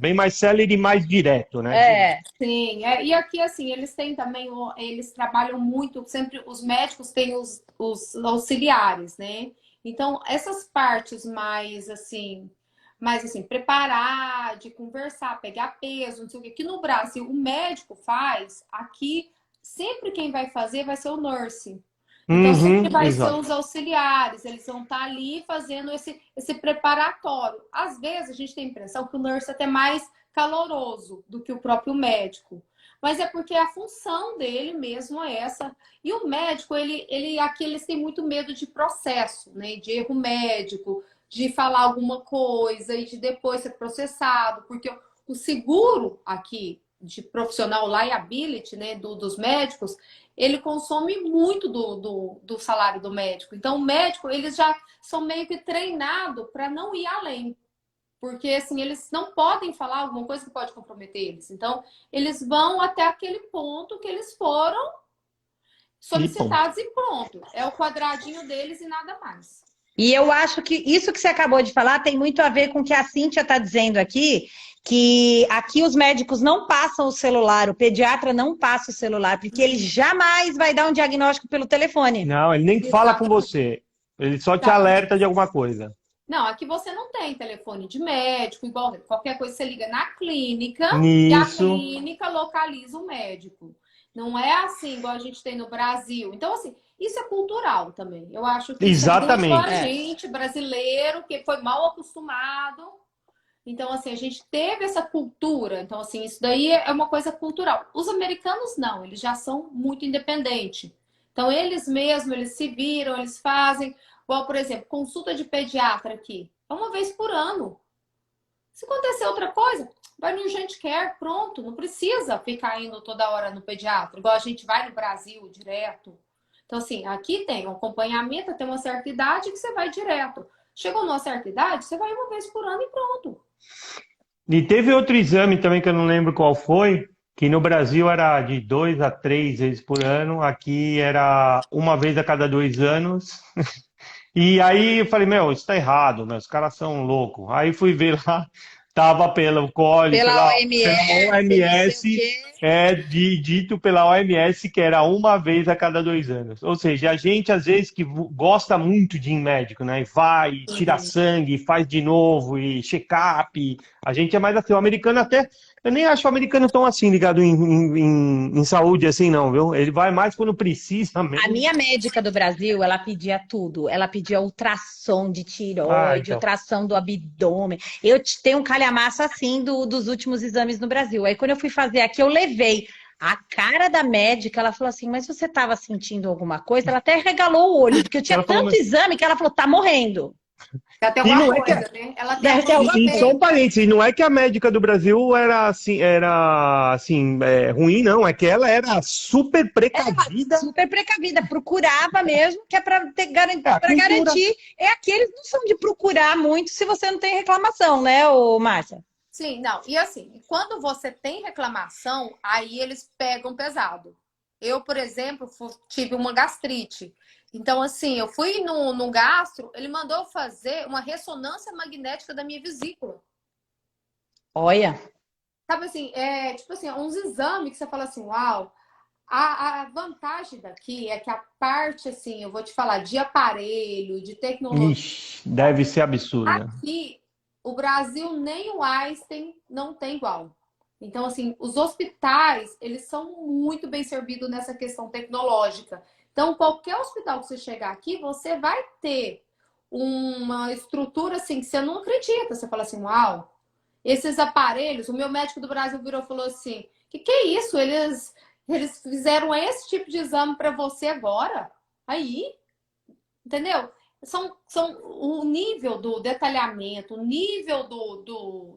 bem mais celery e mais direto, né? Sim, e aqui assim, eles têm também, eles trabalham muito, sempre os médicos têm os auxiliares, né? Então, essas partes mais assim, preparar, de conversar, pegar peso, não sei o quê, que no Brasil o médico faz, aqui sempre quem vai fazer vai ser o nurse. Então, sempre vai ser exato. os auxiliares, eles vão estar ali fazendo esse preparatório. Às vezes, a gente tem a impressão que o nurse é até mais caloroso do que o próprio médico. Mas é porque a função dele mesmo é essa. E o médico, aqui eles têm muito medo de processo, né? De erro médico, de falar alguma coisa e de depois ser processado. Porque o seguro aqui, de profissional liability, né? Dos médicos, ele consome muito do salário do médico. Então, o médico, eles já são meio que treinados para não ir além. Porque, assim, eles não podem falar alguma coisa que pode comprometer eles. Então, eles vão até aquele ponto que eles foram E ponto. solicitados e pronto. É o quadradinho deles e nada mais. E eu acho que isso que você acabou de falar tem muito a ver com o que a Cíntia está dizendo aqui, que aqui os médicos não passam o celular, o pediatra não passa o celular, porque ele jamais vai dar um diagnóstico pelo telefone. Não, ele nem fala com Exatamente. você. Ele só te alerta de alguma coisa. Não, aqui você não tem telefone de médico, igual qualquer coisa você liga na clínica e a Nisso. clínica localiza o médico. Não é assim igual a gente tem no Brasil. Então, assim, isso é cultural também. Eu acho que isso é muito a Exatamente. gente, brasileiro, que foi mal acostumado. Então, assim, a gente teve essa cultura. Então, assim, isso daí é uma coisa cultural. Os americanos não, eles já são muito independentes. Então, eles mesmos, eles se viram, eles fazem. Igual, por exemplo, consulta de pediatra aqui. É uma vez por ano. Se acontecer outra coisa, vai no urgent care, pronto. Não precisa ficar indo toda hora no pediatra, igual a gente vai no Brasil direto. Então, assim, aqui tem um acompanhamento até uma certa idade que você vai direto. Chegou numa certa idade, você vai uma vez por ano e pronto. E teve outro exame também que eu não lembro qual foi, que no Brasil era de 2 a 3 vezes por ano, aqui era uma vez a cada 2 anos. E aí eu falei, meu, isso tá errado, meu, os caras são loucos. Aí fui ver lá, tava pelo COLE, Pela pela OMS, não sei o OMS, quê. dito pela OMS que era uma vez a cada 2 anos. Ou seja, a gente às vezes que gosta muito de ir em médico, né? E vai, e tira sangue, faz de novo, e check-up. A gente é mais assim, o americano até. Eu nem acho o americano tão assim ligado em saúde assim, não, viu? Ele vai mais quando precisa A mesmo. minha médica do Brasil, ela pedia tudo. Ela pedia ultrassom de Ah, tireoide, então. ultrassom do abdômen. Eu tenho um calhamaço assim dos últimos exames no Brasil. Aí quando eu fui fazer aqui, eu levei a cara da médica. Ela falou assim: mas você estava sentindo alguma coisa? Ela até regalou o olho, porque eu tinha Ela falou, tanto exame que ela falou: tá morrendo. Ela tem e alguma não é que coisa, né? Ela tem Deve ter alguma alguma e só coisa. um parênteses, e não é que a médica do Brasil era assim, ruim, não, é que ela era super precavida. Super precavida, procurava mesmo, que é para É a cultura. garantir. É aqui, eles não são de procurar muito se você não tem reclamação, né, ô Márcia? Sim, não. E assim, quando você tem reclamação, aí eles pegam pesado. Eu, por exemplo, tive uma gastrite. Então, assim, eu fui no gastro, ele mandou fazer uma ressonância magnética da minha vesícula. Olha, Sabe assim, tipo assim, uns exames que você fala assim, uau. A vantagem daqui é que a parte, assim, eu vou te falar, de aparelho, de tecnologia, Ixi, deve ser absurda. aqui, o Brasil nem o Einstein não tem igual. Então, assim, os hospitais, eles são muito bem servidos nessa questão tecnológica. Então, qualquer hospital que você chegar aqui, você vai ter uma estrutura, assim, que você não acredita. Você fala assim, uau, esses aparelhos, o meu médico do Brasil virou e falou assim, que é isso? Eles fizeram esse tipo de exame para você agora? Aí, entendeu? São o nível do detalhamento, o nível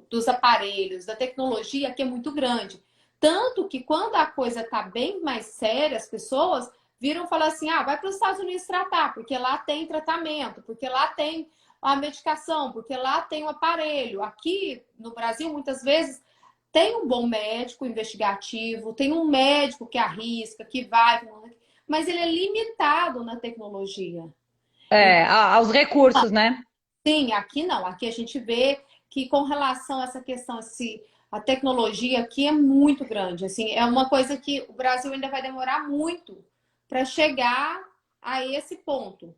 dos aparelhos, da tecnologia que é muito grande. Tanto que quando a coisa está bem mais séria, as pessoas viram e falam assim, vai para os Estados Unidos tratar, porque lá tem tratamento, porque lá tem a medicação, porque lá tem o aparelho. Aqui no Brasil, muitas vezes, tem um bom médico investigativo, tem um médico que arrisca, que vai, mas ele é limitado na tecnologia. aos recursos, né? Sim, aqui não. Aqui a gente vê que com relação a essa questão, a tecnologia aqui é muito grande. Assim, é uma coisa que o Brasil ainda vai demorar muito para chegar a esse ponto.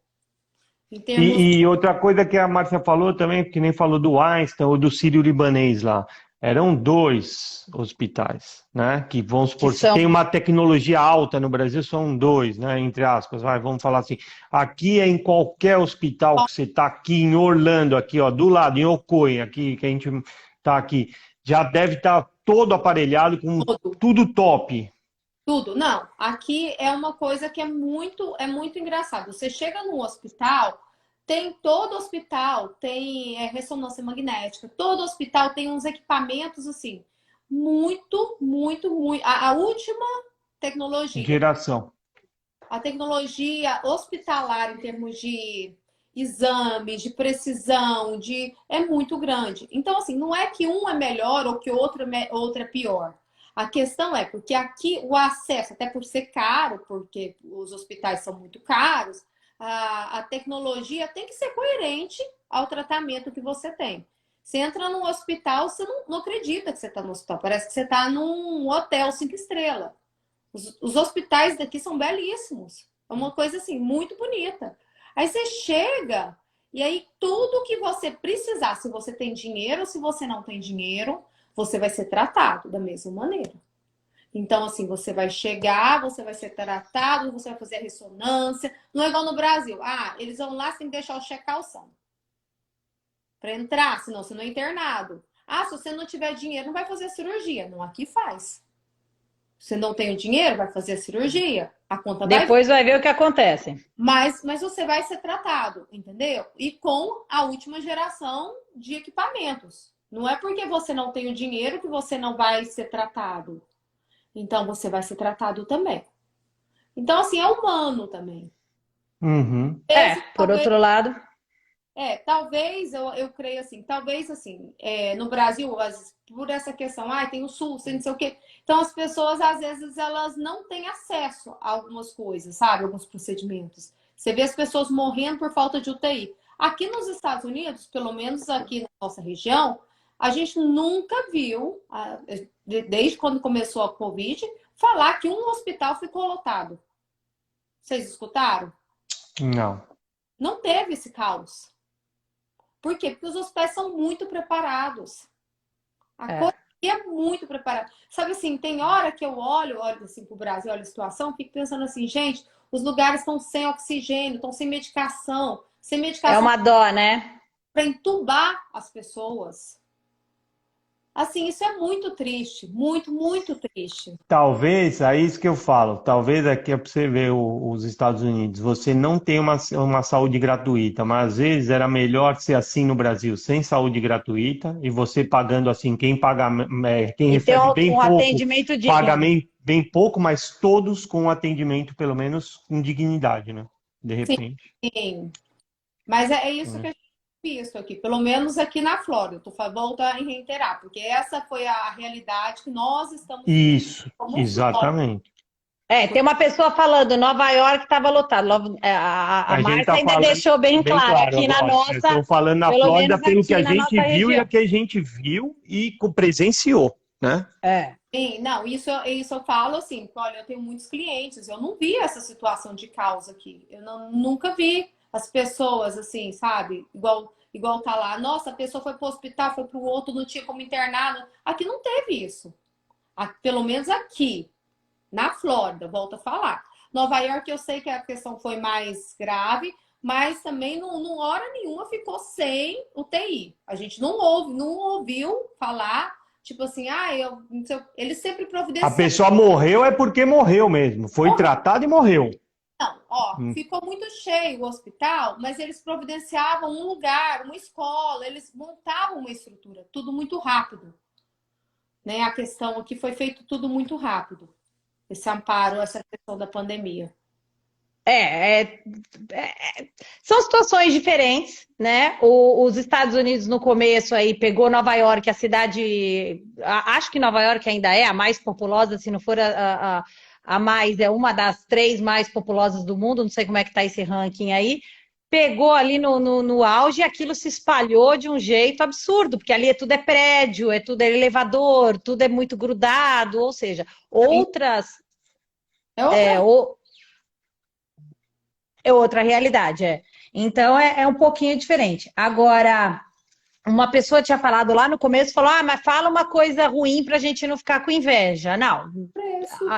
Em termos. E outra coisa que a Márcia falou também, que nem falou do Einstein ou do Sírio-Libanês lá. eram 2 hospitais, né? Que vamos supor, Que se são... tem uma tecnologia alta no Brasil, são 2, né? Entre aspas, vamos falar assim. Aqui é em qualquer hospital que você está aqui em Orlando, aqui, ó, do lado, em Ocoee, aqui, que a gente está aqui, já deve estar todo aparelhado com Tudo, tudo top. tudo. Não, aqui é uma coisa que é muito engraçado. Você chega num hospital, tem todo hospital, tem ressonância magnética, todo hospital tem uns equipamentos assim, muito. A última tecnologia. Geração. A tecnologia hospitalar em termos de exames, de precisão, é muito grande. Então, assim, não é que um é melhor ou que outro é pior. A questão é porque aqui o acesso, até por ser caro, porque os hospitais são muito caros, a tecnologia tem que ser coerente ao tratamento que você tem. Você entra num hospital, você não acredita que você está no hospital, parece que você está num hotel 5 estrelas. Os hospitais daqui são belíssimos. É uma coisa assim, muito bonita. Aí você chega e aí tudo que você precisar, se você tem dinheiro ou se você não tem dinheiro, você vai ser tratado da mesma maneira. Então, assim, você vai chegar, você vai ser tratado, você vai fazer a ressonância. Não é igual no Brasil. Ah, eles vão lá, você tem que deixar o check-calção para entrar, senão você não é internado. Ah, se você não tiver dinheiro, não vai fazer a cirurgia. Não, aqui faz. Você não tem o dinheiro, vai fazer a cirurgia. A conta vai vir. Depois vai ver o que acontece. Mas você vai ser tratado, entendeu? E com a última geração de equipamentos. Não é porque você não tem o dinheiro que você não vai ser tratado. Então, você vai ser tratado também. Então, assim, é humano também. Uhum. Por outro lado... Talvez, eu creio assim, talvez assim, no Brasil, por essa questão, tem o SUS, tem não sei o quê. Então, as pessoas, às vezes, elas não têm acesso a algumas coisas, sabe? Alguns procedimentos. Você vê as pessoas morrendo por falta de UTI. Aqui nos Estados Unidos, pelo menos aqui na nossa região, a gente nunca viu, desde quando começou a Covid, falar que um hospital ficou lotado. Vocês escutaram? Não. Não teve esse caos. Por quê? Porque os hospitais são muito preparados. A coisa é muito preparada. Sabe assim, tem hora que eu olho assim para o Brasil, olho a situação, fico pensando assim, gente, os lugares estão sem oxigênio, estão sem medicação É uma dó, né? para entubar as pessoas. Assim, isso é muito triste, muito triste. Talvez, é isso que eu falo, talvez aqui é para você ver os Estados Unidos, você não tem uma saúde gratuita, mas às vezes era melhor ser assim no Brasil, sem saúde gratuita, e você pagando assim, quem paga, quem E ter recebe bem um pouco, atendimento paga digno. bem pouco, mas todos com um atendimento, pelo menos, com dignidade, né? De repente. Sim. Mas é isso que a gente tem visto aqui, pelo menos aqui na Flórida. Volto a reiterar, porque essa foi a realidade que nós estamos vivendo Isso, como Flórida. exatamente. Tem uma pessoa falando, Nova York estava lotado. A A gente Márcia está ainda falando deixou bem bem claro claro aqui na agora. Eu nossa, estou falando na pelo Flórida menos pelo que a aqui na gente nossa viu e região. a que a gente viu e presenciou, né? Sim, não, isso eu falo assim, olha, eu tenho muitos clientes, eu não vi essa situação de caos aqui. Nunca vi as pessoas assim, sabe? Igual tá lá, nossa, a pessoa foi pro hospital, foi pro outro, não tinha como internar. Aqui não teve isso. Pelo menos aqui, na Flórida, volto a falar. Nova York, eu sei que a questão foi mais grave, mas também não hora nenhuma ficou sem UTI. A gente não ouviu falar, tipo assim, eles sempre A providenciaram. pessoa morreu é porque morreu mesmo. Foi tratada e morreu. Não, ficou muito cheio o hospital, mas eles providenciavam um lugar, uma escola, eles montavam uma estrutura, tudo muito rápido. Né? A questão aqui foi feito tudo muito rápido. Esse amparo, essa questão da pandemia. São situações diferentes, né? Os Estados Unidos no começo aí pegou Nova York, a cidade, acho que Nova York ainda é a mais populosa, se não for a mais, é uma das 3 mais populosas do mundo, não sei como é que tá esse ranking aí. Pegou ali no auge e aquilo se espalhou de um jeito absurdo, porque ali tudo é prédio, tudo é elevador, tudo é muito grudado, ou seja, outras. É outra realidade, Então é um pouquinho diferente. Agora, uma pessoa tinha falado lá no começo, falou, mas fala uma coisa ruim pra gente não ficar com inveja. Não,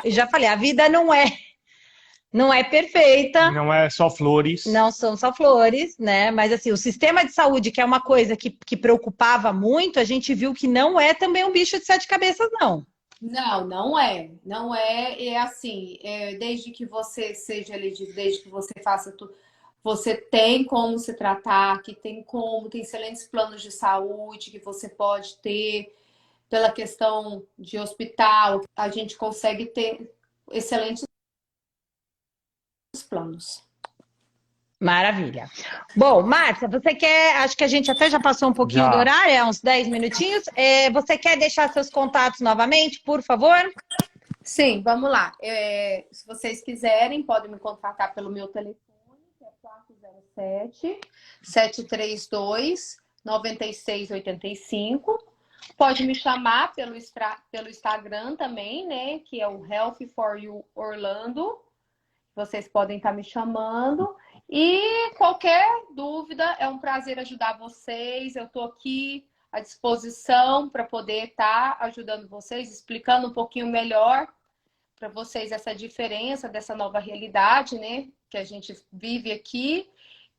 já falei, a vida não é perfeita. Não é só flores. Não são só flores, né? Mas assim, o sistema de saúde, que é uma coisa que preocupava muito, a gente viu que não é também um bicho de sete cabeças, não. Não, não é. Não é. É assim, desde que você seja elegível, desde que você faça tudo, você tem como se tratar, tem excelentes planos de saúde que você pode ter, pela questão de hospital, a gente consegue ter excelentes planos. Maravilha. Bom, Márcia, você quer, acho que a gente até já passou um pouquinho do horário, uns 10 minutinhos. Você quer deixar seus contatos novamente, por favor? Sim, vamos lá. Se vocês quiserem, podem me contatar pelo meu telefone, que é 407-732-9685. Pode me chamar pelo Instagram também, né? Que é o Health for You Orlando. Vocês podem estar me chamando. E qualquer dúvida, é um prazer ajudar vocês. Eu estou aqui à disposição para poder estar ajudando vocês, explicando um pouquinho melhor para vocês essa diferença dessa nova realidade, né? Que a gente vive aqui.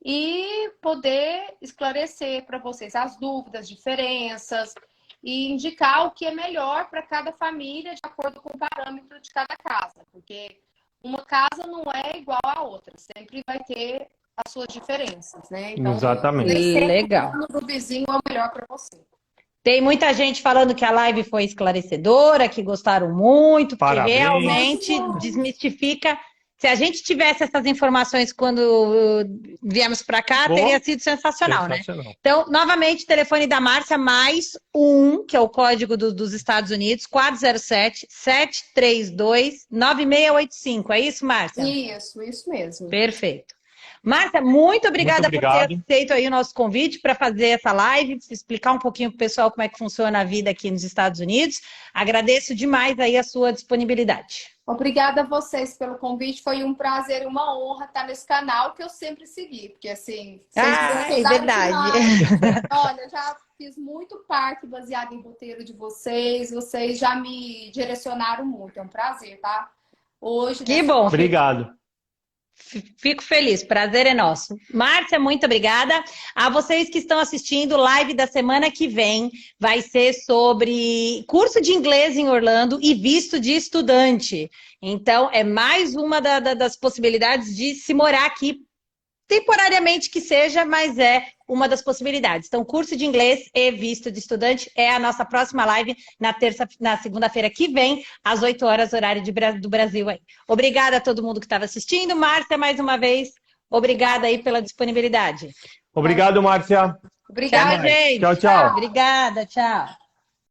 E poder esclarecer para vocês as dúvidas, diferenças e indicar o que é melhor para cada família de acordo com o parâmetro de cada casa. Porque uma casa não é igual à outra, sempre vai ter as suas diferenças, né? Então, exatamente. Legal. O do vizinho é o melhor para você. Tem muita gente falando que a live foi esclarecedora, que gostaram muito, porque Parabéns. realmente desmistifica. Se a gente tivesse essas informações quando viemos para cá, teria sido sensacional, né? Então, novamente, telefone da Márcia, +1, que é o código dos Estados Unidos, 407-732-9685. É isso, Márcia? Isso mesmo. Perfeito. Márcia, muito obrigada por ter aceito aí o nosso convite para fazer essa live, explicar um pouquinho para o pessoal como é que funciona a vida aqui nos Estados Unidos. Agradeço demais aí a sua disponibilidade. Obrigada a vocês pelo convite. Foi um prazer e uma honra estar nesse canal que eu sempre segui. Porque assim, é verdade. Olha, já fiz muito parte baseado em roteiro de vocês. Vocês já me direcionaram muito. É um prazer, tá? Hoje. Que bom. Obrigado. Fico feliz, prazer é nosso. Márcia, muito obrigada. A vocês que estão assistindo, live da semana que vem vai ser sobre curso de inglês em Orlando e visto de estudante. Então, é mais uma das possibilidades de se morar aqui, temporariamente que seja, mas é uma das possibilidades. Então, curso de inglês e visto de estudante é a nossa próxima live na segunda-feira que vem, às 8 horas, horário do Brasil aí. Obrigada a todo mundo que estava assistindo. Márcia, mais uma vez, obrigada aí pela disponibilidade. Obrigado, Márcia. Obrigada, gente. Tchau, tchau. Obrigada, tchau.